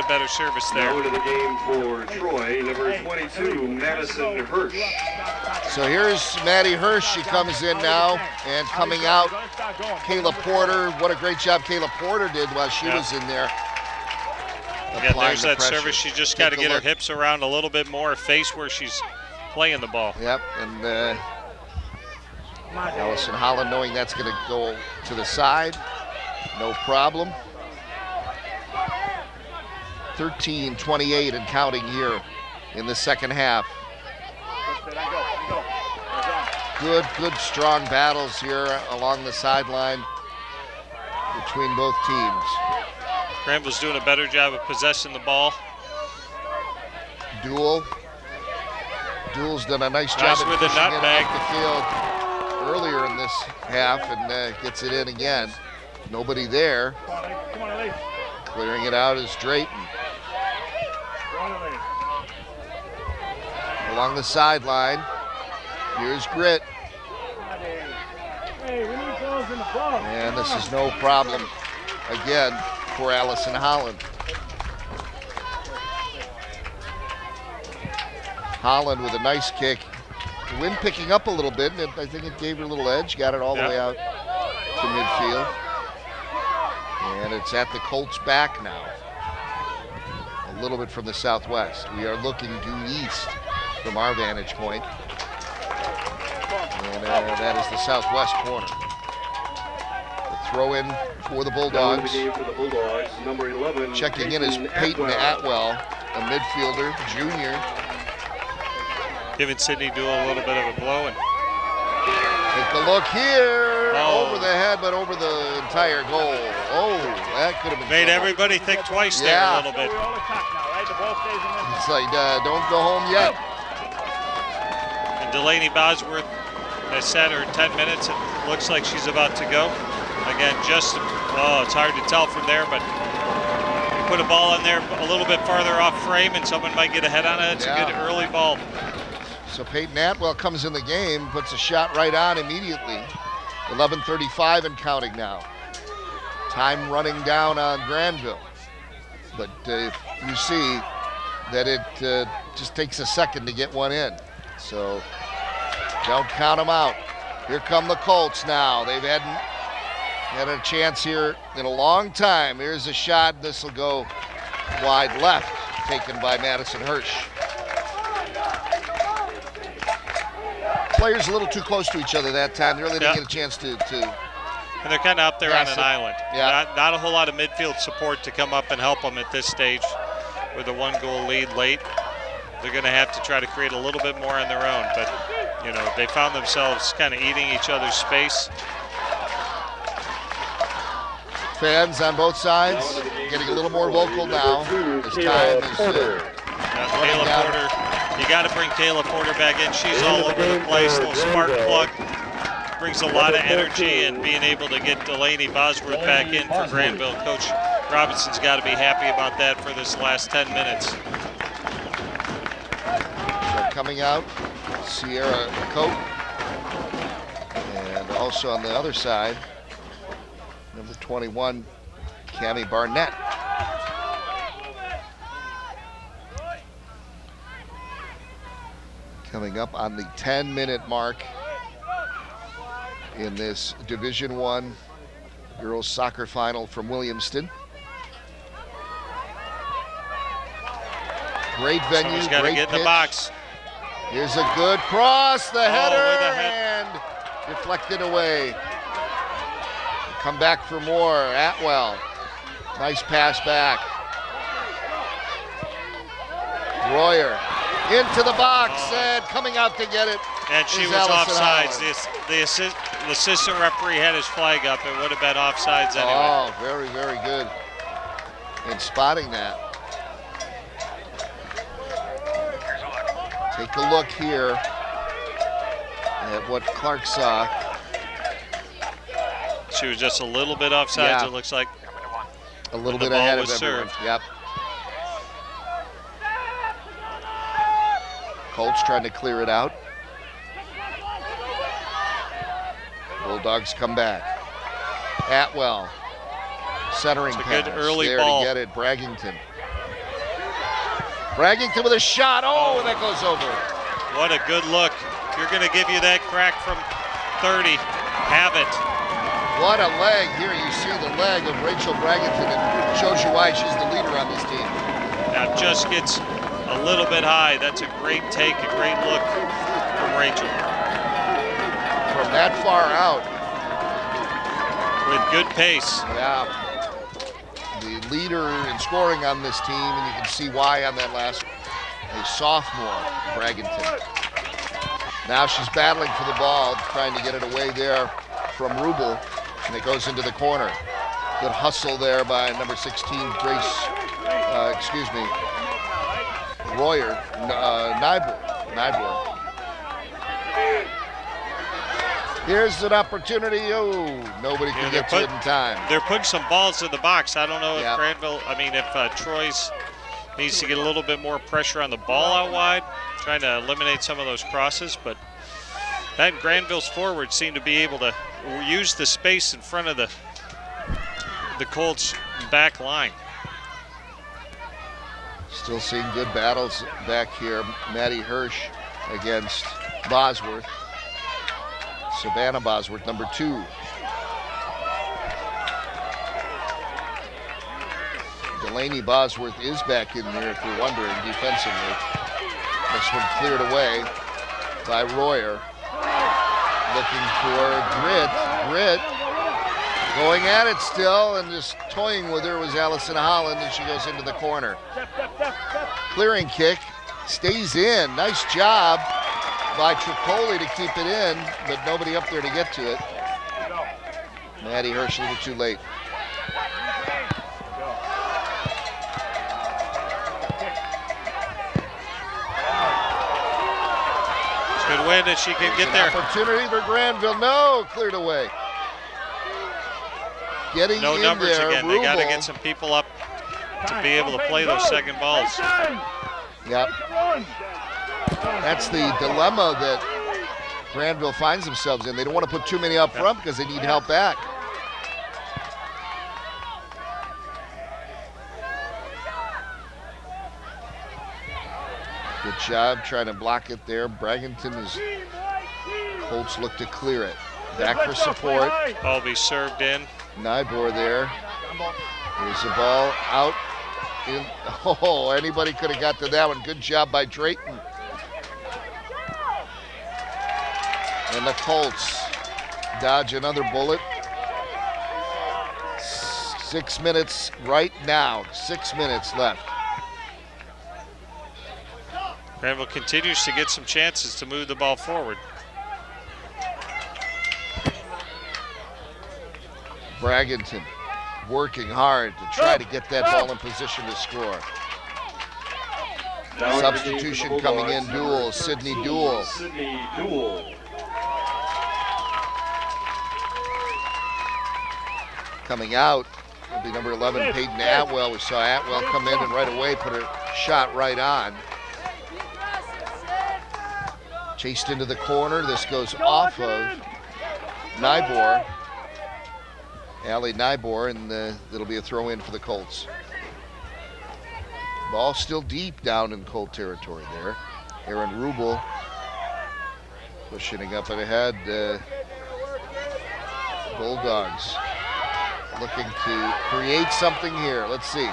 better service there. Now into the game for Troy, number 22, Madison Hirsch. So here's Maddie Hirsch. She comes in now, and coming out, Kayla Porter. What a great job Kayla Porter did while she was in there. Again, there's that pressure. service. She just got to get her hips around a little bit more, face where she's playing the ball. Yep, and Allison Holland knowing that's going to go to the side. No problem. 13-28 and counting here in the second half. Good, strong battles here along the sideline between both teams. Grandville's doing a better job of possessing the ball. Duel's done a nice job with the pushing it nutmeg. up the field earlier in this half and gets it in again. Nobody there. Clearing it out is Drayton. Along the sideline, here's Grit. And this is no problem again for Allison Holland. Holland with a nice kick. The wind picking up a little bit, and I think it gave her a little edge. Got it all the way out to midfield. And it's at the Colts' back now. A little bit from the southwest. We are looking due east from our vantage point. And that is the southwest corner. The throw in for the Bulldogs. Number 11, checking in is Peyton Atwell, a midfielder, junior. Giving Sydney Duel a little bit of a blow. And take a look here. Over the head, but over the entire goal. Oh, that could have been made trouble. Everybody think twice there a little bit. It's like, don't go home yet. And Delaney Bosworth has sat her 10 minutes. It looks like she's about to go. Again, it's hard to tell from there, but you put a ball in there a little bit farther off frame and someone might get a head on it. It's a good early ball. So Peyton Atwell comes in the game, puts a shot right on immediately. 11:35 and counting now. Time running down on Grandville. But you see that it just takes a second to get one in. So don't count them out. Here come the Colts now. They've had a chance here in a long time. Here's a shot. This will go wide left, taken by Madison Hirsch. Players a little too close to each other that time. They really didn't get a chance to and they're kind of up there on an island. Yeah. Not a whole lot of midfield support to come up and help them at this stage with a 1-goal lead late. They're going to have to try to create a little bit more on their own. But, they found themselves kind of eating each other's space. Fans on both sides getting a little more vocal now. As time is Kayla Porter. You got to bring Kayla Porter back in. She's all over the place. Little spark plug. Brings a lot of energy, and being able to get Delaney Bosworth back in for Grandville. Coach Robinson's got to be happy about that for this last 10 minutes. So coming out, Sierra Cope. And also on the other side, number 21, Cammie Barnett. Coming up on the 10-minute mark in this Division I girls soccer final from Williamston. Great venue, Someone's got to great get pitch. in the box. Here's a good cross, the header, with a head. and deflected away. Come back for more, Atwell. Nice pass back. Royer into the box, and coming out to get it. And she is was Allison offsides. Holland. The assistant referee had his flag up. It would have been offsides anyway. Oh, very, very good in spotting that. Take a look here at what Clark saw. She was just a little bit offsides, Yeah. It looks like. A little The bit ball ahead of was everyone. served. Yep. Colts trying to clear it out. Bulldogs come back. Atwell. Centering It's a pass. good early there ball. to get it. Braggington. Braggington with a shot. Oh, that goes over. What a good look. If you're going to give you that crack from 30, have it. What a leg. Here you see the leg of Rachel Braggington. It shows you why she's the leader on this team. Now just gets a little bit high. That's a great take, a great look from Rachel. From that far out. With good pace. Yeah. The leader in scoring on this team, and you can see why on that last, a sophomore, Braggington. Now she's battling for the ball, trying to get it away there from Rubel, and it goes into the corner. Good hustle there by number 16, Royer, Nybor. Here's an opportunity. Oh, nobody can get to it in time. They're putting some balls in the box. I don't know Yep. if Grandville, if Troy's needs to get a little bit more pressure on the ball out wide, trying to eliminate some of those crosses, but that Grandville's forwards seem to be able to use the space in front of the Colts back line. Still seeing good battles back here. Maddie Hirsch against Bosworth. Savannah Bosworth, number 2. Delaney Bosworth is back in there, if you're wondering, defensively. This one cleared away by Royer. Looking for Grit. Going at it still, and just toying with her was Allison Holland, and she goes into the corner. Clearing kick, stays in. Nice job by Tripoli to keep it in, but nobody up there to get to it. Maddie Hirsch a little too late. It's a good win that she can get there. Opportunity for Grandville. No, cleared away. Getting No in numbers there, again. They got to Rubel. get some people up to be able to play those second balls. Yep. That's the dilemma that Grandville finds themselves in. They don't want to put too many up front because they need help back. Good job trying to block it there. Braggington is, Colts look to clear it. Back for support. Ball be served in. Nybor there. There's the ball out. Oh, anybody could have got to that one. Good job by Drayton. And the Colts dodge another bullet. 6 minutes right now. 6 minutes left. Grandville continues to get some chances to move the ball forward. Braggington working hard to try to get that ball in position to score. Substitution coming in, Duel, Sydney Duel. Coming out will be number 11, Peyton Atwell. We saw Atwell come in and right away put her shot right on. Chased into the corner. This goes off of Nybor. Allie Nybor, and it'll be a throw in for the Colts. Ball still deep down in Colt territory there. Aaron Rubel pushing up and ahead. Bulldogs looking to create something here. Let's see.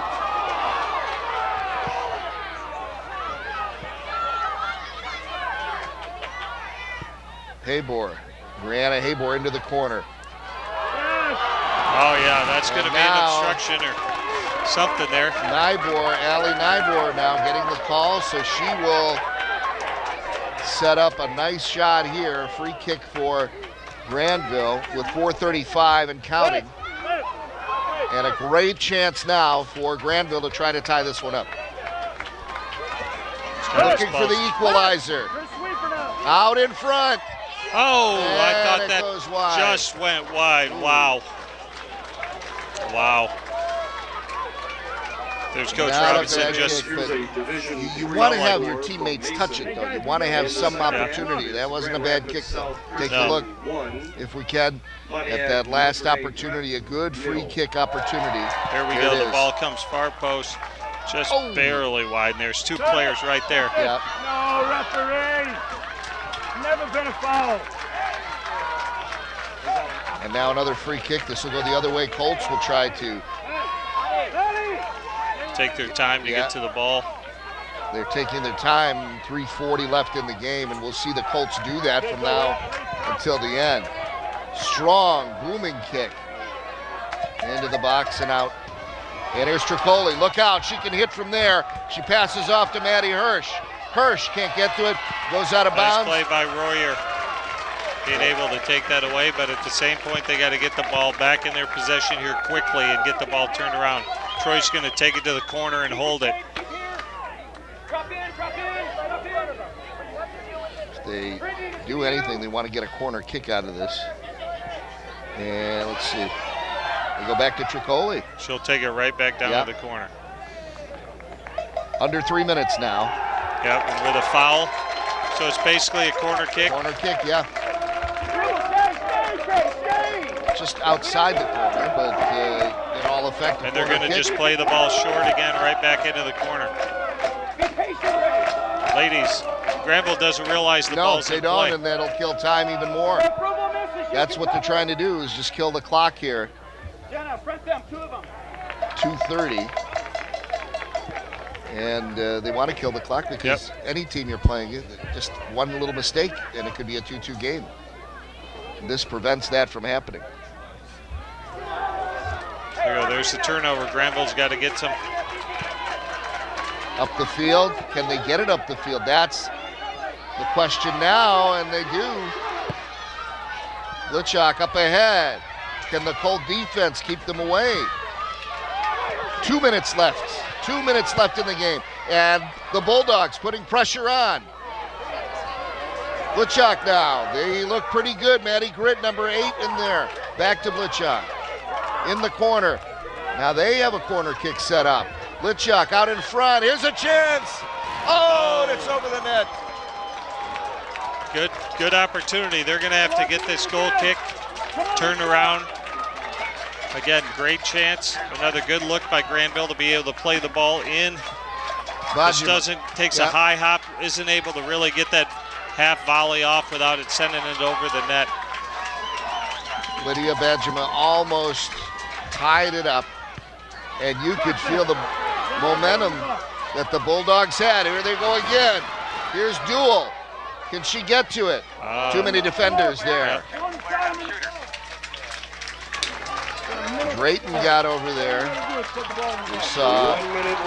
Haybor, Brianna Haybor into the corner. Oh yeah, that's going to be an obstruction or something there. Nybor, Allie Nybor now getting the call, so she will set up a nice shot here. Free kick for Grandville with 4:35 and counting. And a great chance now for Grandville to try to tie this one up. Looking for the equalizer. Out in front. Oh, And I thought it that goes wide. just went wide. Wow. Wow. There's Coach Not a Robinson bad just kick, but you want to have your teammates touch it, though. You want to have some opportunity. That wasn't a bad kick, though. Take a look, if we can, at that last opportunity, a good free kick opportunity. There we go. The ball comes far post, just barely wide, and there's two players right there. Yeah. No, referee. Never been a foul. And now another free kick. This will go the other way. Colts will try to take their time to get to the ball. They're taking their time. 3:40 left in the game, and we'll see the Colts do that from now until the end. Strong, booming kick into the box and out. And here's Tricoli. Look out. She can hit from there. She passes off to Maddie Hirsch. Hirsch can't get to it. Goes out of bounds. Nice play by Royer. Being able to take that away, but at the same point, they got to get the ball back in their possession here quickly and get the ball turned around. Troy's going to take it to the corner and hold it. If they do anything, they want to get a corner kick out of this. And let's see. They go back to Tricoli. She'll take it right back down to the corner. Under 3 minutes now. Yep, and with a foul. So it's basically a corner kick. Corner kick, yeah. Just outside the corner, but in all effect, and they're going to just play the ball short again, right back into the corner. Ladies, Grandville doesn't realize the ball's in play. No, they don't, and that'll kill time even more. That's what they're trying to do, is just kill the clock here. 2:30. And they want to kill the clock because any team you're playing, just one little mistake, and it could be a 2-2 game. This prevents that from happening. There you go. There's the turnover. Granville's got to get some. Up the field. Can they get it up the field? That's the question now, and they do. Lichok up ahead. Can the Colt defense keep them away? 2 minutes left. 2 minutes left in the game. And the Bulldogs putting pressure on. Lichok now. They look pretty good. Maddie Grit, number 8 in there. Back to Lichok. In the corner. Now they have a corner kick set up. Lichok out in front. Here's a chance. Oh, and it's over the net. Good opportunity. They're going to have to get this goal kick turned around. Again, great chance. Another good look by Grandville to be able to play the ball in. This takes a high hop, isn't able to really get that half volley off without it sending it over the net. Lydia Benjamin almost tied it up, and you could feel the momentum that the Bulldogs had. Here they go again. Here's Duel. Can she get to it? Too many defenders there. Drayton got over there. We saw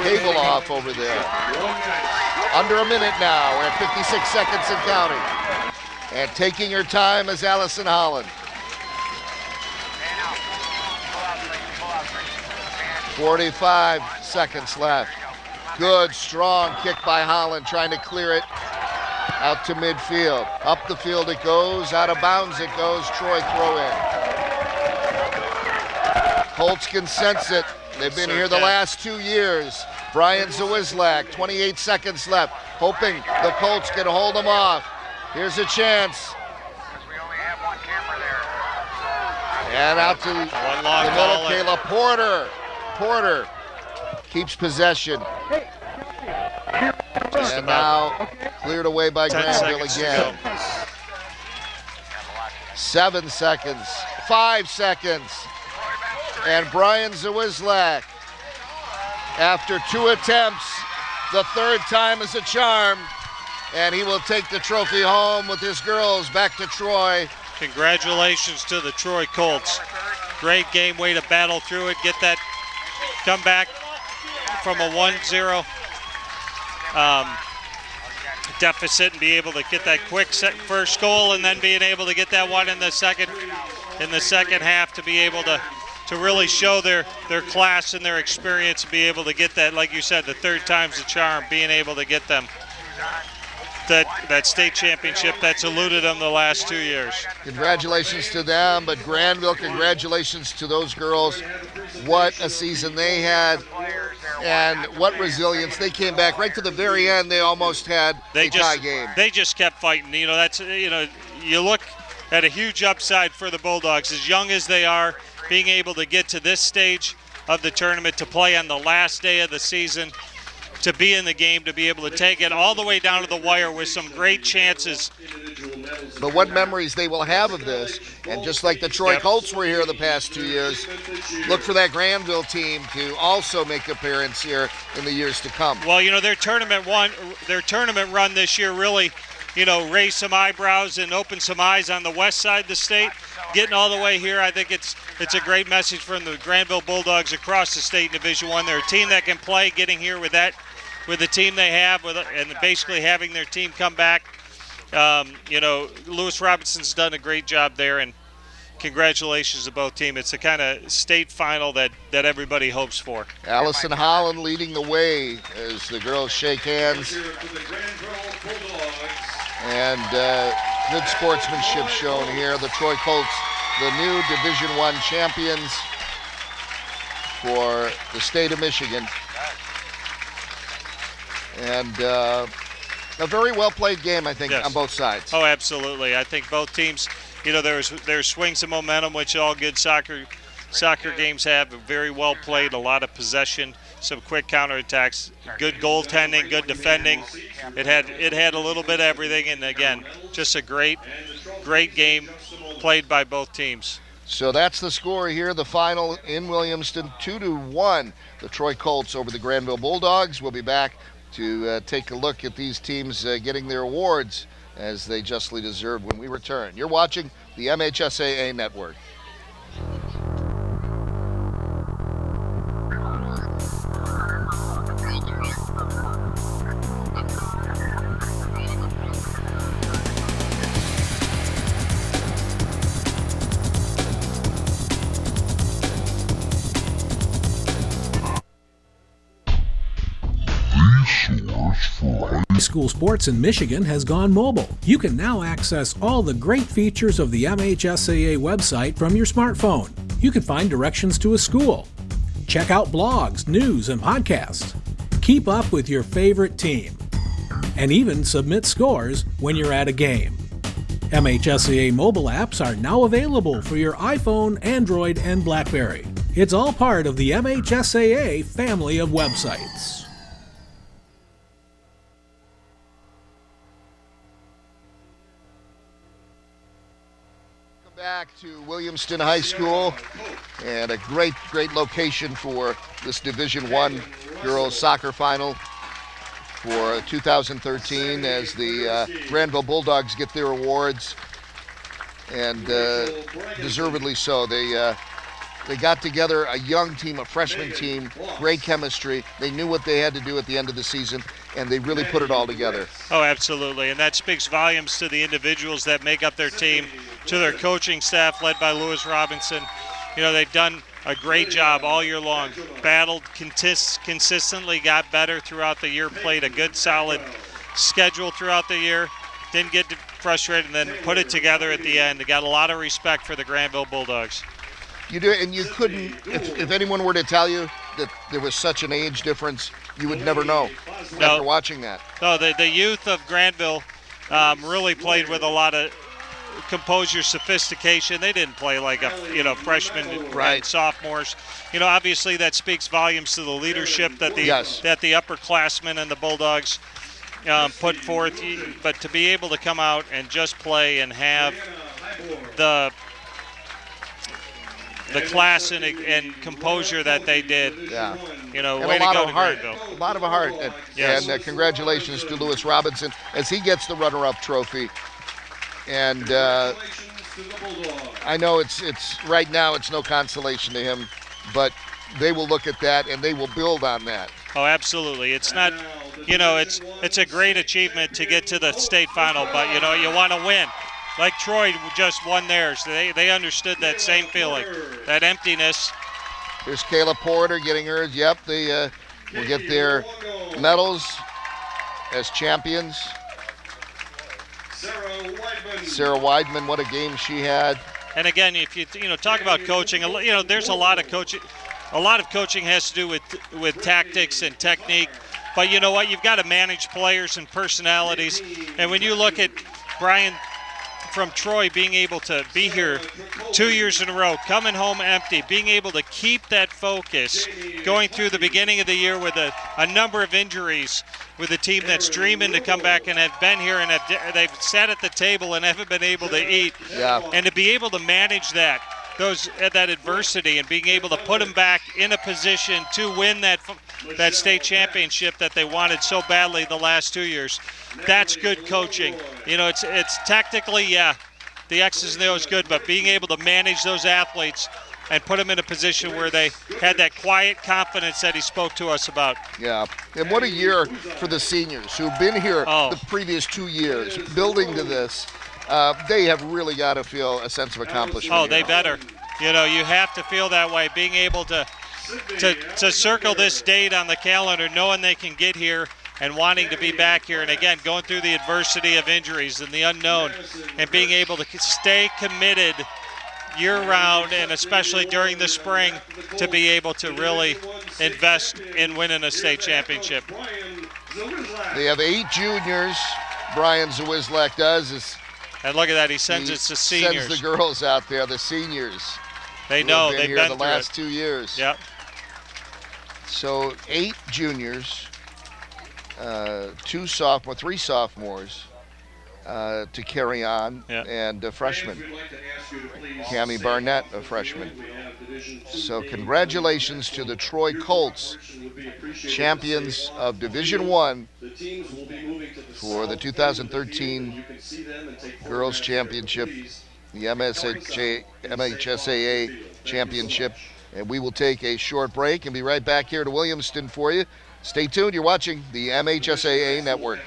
Cable off over there. Under a minute now. We're at 56 seconds and counting. And taking her time is Allison Holland. 45 seconds left. Good, strong kick by Holland, trying to clear it out to midfield. Up the field it goes, out of bounds it goes. Troy throw in. Colts can sense it. They've been here the last 2 years. Brian Zawislak, 28 seconds left, hoping the Colts can hold them off. Here's a chance. And out to the middle, Kayla Porter. Porter keeps possession. And now cleared away by Grandville again. 7 seconds, 5 seconds. And Brian Zawislak, after 2 attempts, the 3rd time is a charm, and he will take the trophy home with his girls back to Troy. Congratulations to the Troy Colts. Great game, way to battle through it, get that, come back from a 1-0 deficit and be able to get that quick first goal, and then being able to get that one in the second half to be able to really show their class and their experience and be able to get that, like you said, the 3rd time's the charm, being able to get them that state championship that's eluded them the last 2 years. Congratulations to them, but Grandville, congratulations to those girls. What a season they had. And what resilience. They came back right to the very end. They almost had a tie game. They just kept fighting. That's you look at a huge upside for the Bulldogs. As young as they are, being able to get to this stage of the tournament, to play on the last day of the season, to be in the game, to be able to take it all the way down to the wire with some great chances. But what memories they will have of this. And just like the Troy Colts were here the past 2 years, look for that Grandville team to also make an appearance here in the years to come. Well, their tournament run this year really, raised some eyebrows and opened some eyes on the west side of the state. Getting all the way here, I think it's a great message from the Grandville Bulldogs across the state in Division I. They're a team that can play, getting here with the team they have, and basically having their team come back. Lewis Robinson's done a great job there, and congratulations to both teams. It's the kind of state final that everybody hopes for. Allison Holland leading the way as the girls shake hands. And good sportsmanship shown here. The Troy Colts, the new Division I champions for the state of Michigan. And a very well-played game, I think, on both sides. Oh, absolutely. I think both teams, there's swings of momentum, which all good soccer games have. Very well played, a lot of possession, some quick counterattacks, good goaltending, good defending. It had a little bit of everything, and again, just a great game played by both teams. So that's the score here, the final in Williamston, 2-1. The Troy Colts over the Grandville Bulldogs. We'll be back to take a look at these teams getting their awards as they justly deserve when we return. You're watching the MHSAA Network. High school sports in Michigan has gone mobile. You can now access all the great features of the MHSAA website from your smartphone. You can find directions to a school, check out blogs, news, and podcasts, keep up with your favorite team, and even submit scores when you're at a game. MHSAA mobile apps are now available for your iPhone, Android, and BlackBerry. It's all part of the MHSAA family of websites. Back to Williamston High School, and a great location for this Division I girls soccer final for 2013 as the Grandville Bulldogs get their awards, and deservedly so. They got together a young team, a freshman team, great chemistry. They knew what they had to do at the end of the season, and they really put it all together. Oh, absolutely, and that speaks volumes to the individuals that make up their team, to their coaching staff led by Lewis Robinson. They've done a great job all year long, battled consistently, got better throughout the year, played a good solid schedule throughout the year, didn't get frustrated, and then put it together at the end. They got a lot of respect for the Grandville Bulldogs. You do, and you couldn't, if anyone were to tell you that there was such an age difference, you would never know after watching that. No, the youth of Grandville really played with a lot of composure, sophistication. They didn't play like freshmen and sophomores. Obviously that speaks volumes to the leadership that the upperclassmen and the Bulldogs put forth. But to be able to come out and just play and have the class and composure that they did. Yeah. Way to go to Grandville. A lot of heart. And congratulations to Lewis Robinson as he gets the runner-up trophy. And I know it's right now it's no consolation to him, but they will look at that and they will build on that. Oh, absolutely. It's not, it's a great achievement to get to the state final, but you want to win. Like Troy just won theirs. They understood that same feeling, that emptiness. Here's Kayla Porter getting hers. Yep, they will get their medals as champions. Sarah Weidman, what a game she had. And again, if you talk about coaching, there's a lot of a lot of coaching has to do with tactics and technique. But you know what? You've got to manage players and personalities. And when you look at Brian from Troy being able to be here 2 years in a row, coming home empty, being able to keep that focus, going through the beginning of the year with a number of injuries, with a team that's dreaming to come back and have been here and they've sat at the table and haven't been able to eat. Yeah. And to be able to manage that adversity and being able to put them back in a position to win that state championship that they wanted so badly the last 2 years. That's good coaching. You know, it's tactically, yeah, the X's and O's good, but being able to manage those athletes and put them in a position where they had that quiet confidence that he spoke to us about. Yeah, and what a year for the seniors who've been here the previous 2 years, building to this. They have really got to feel a sense of accomplishment. Oh, they better. You know, you have to feel that way, being able to circle this date on the calendar, knowing they can get here and wanting to be back here, and again, going through the adversity of injuries and the unknown, and being able to stay committed year-round, and especially during the spring, to be able to really invest in winning a state championship. They have 8 juniors. Brian Zawizlak does. And look at that, he sends it to seniors. Sends the girls out there, the seniors. They know, they've been here through the last it. 2 years. Yep. So 8 juniors, 3 sophomores to carry on, and a freshman. Cammie Barnett, a freshman. So congratulations to the Troy Colts, champions of Division I for the 2013 Girls Championship, the MHSAA Championship. And we will take a short break and be right back here to Williamston for you. Stay tuned. You're watching the MHSAA Network.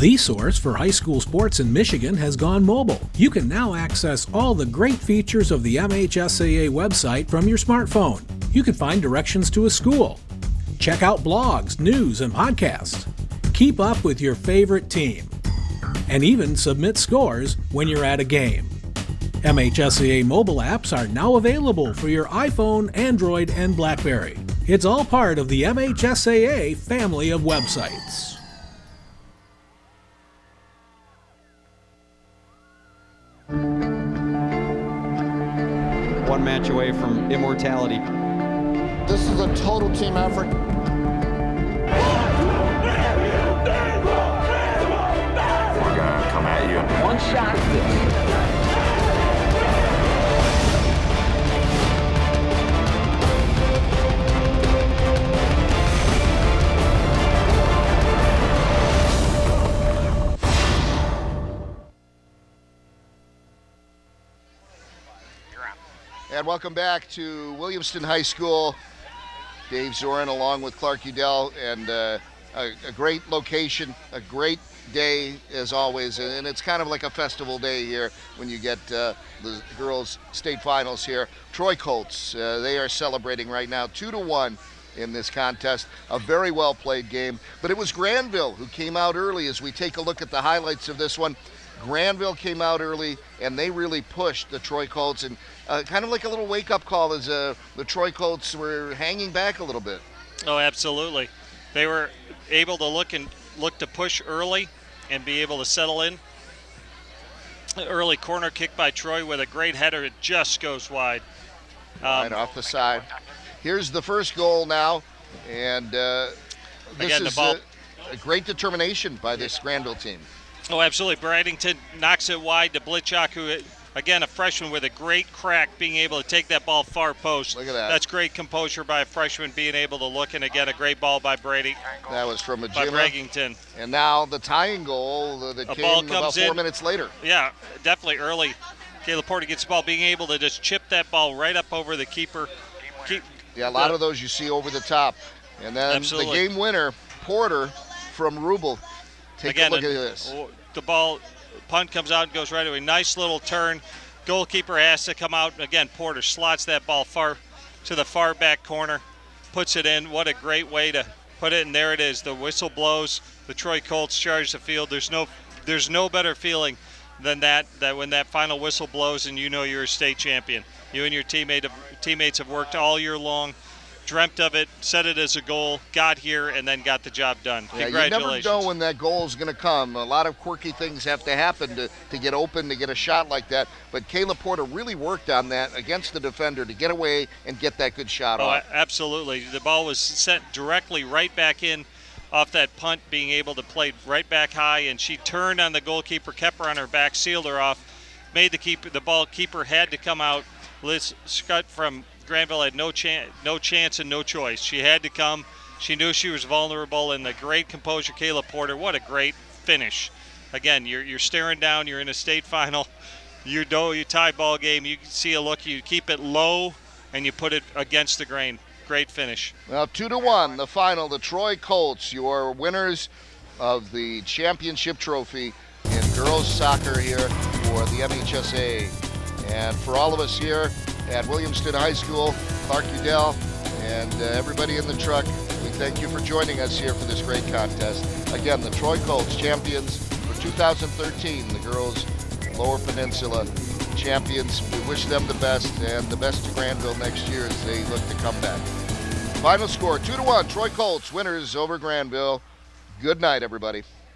The source for high school sports in Michigan has gone mobile. You can now access all the great features of the MHSAA website from your smartphone. You can find directions to a school, check out blogs, news, and podcasts, keep up with your favorite team, and even submit scores when you're at a game. MHSAA mobile apps are now available for your iPhone, Android, and BlackBerry. It's all part of the MHSAA family of websites. One match away from immortality. This is a total team effort. We're gonna come at you. One shot. And welcome back to Williamston High School. Dave Zorin along with Clark Udell, and a great location, a great day as always, and it's kind of like a festival day here when you get the girls' state finals here. Troy Colts, they are celebrating right now 2-1 in this contest. A very well played game, but it was Grandville who came out early. As we take a look at the highlights of this one, Grandville came out early and they really pushed the Troy Colts, and kind of like a little wake-up call as the Troy Colts were hanging back a little bit. Oh, absolutely. They were able to look to push early and be able to settle in. An early corner kick by Troy with a great header. It just goes wide. Right off the side. Here's the first goal now, and this again, is a great determination by this Grandville team. Oh, absolutely. Braddington knocks it wide to Blitchok, who, again, a freshman with a great crack, being able to take that ball far post. Look at that. That's great composure by a freshman, being able to look, and again, a great ball by Brady. That was from by Majima. Braggington. And now the tying goal that A came ball about comes 4 in. minutes later. Yeah, definitely early. Caleb Porter gets the ball, being able to just chip that ball right up over the keeper. Yeah, a lot of those you see over the top. And then Absolutely. the game winner, Porter from Rubel, Take again, a look at this. The ball, punt comes out and goes right away. Nice little turn. Goalkeeper has to come out. Again, Porter slots that ball far to the far back corner, puts it in. What a great way to put it, and there it is. The whistle blows. The Troy Colts charge the field. There's no better feeling than that when that final whistle blows and you know you're a state champion. You and your teammates have worked all year long, dreamt of it, set it as a goal, got here, and then got the job done. Yeah, Congratulations. you never know when that goal is going to come. A lot of quirky things have to happen to get open, to get a shot like that. But Kayla Porter really worked on that against the defender to get away and get that good shot off. Absolutely. The ball was sent directly right back in off that punt, being able to play right back high, and she turned on the goalkeeper, kept her on her back, sealed her off, made the ball keeper had to come out. Liz Scott from Grandville had no chance and no choice. She had to come. She knew she was vulnerable, and the great composure, Kayla Porter. What a great finish. Again, you're staring down. You're in a state final. You tie ball game. You see a look. You keep it low, and you put it against the grain. Great finish. Well, 2-1, the final. The Troy Colts, your winners of the championship trophy in girls soccer here for the MHSA. And for all of us here at Williamston High School, Clark Udell, and everybody in the truck, we thank you for joining us here for this great contest. Again, the Troy Colts champions for 2013, the girls Lower Peninsula champions. We wish them the best, and the best to Grandville next year as they look to come back. Final score, 2-1, Troy Colts winners over Grandville. Good night, everybody.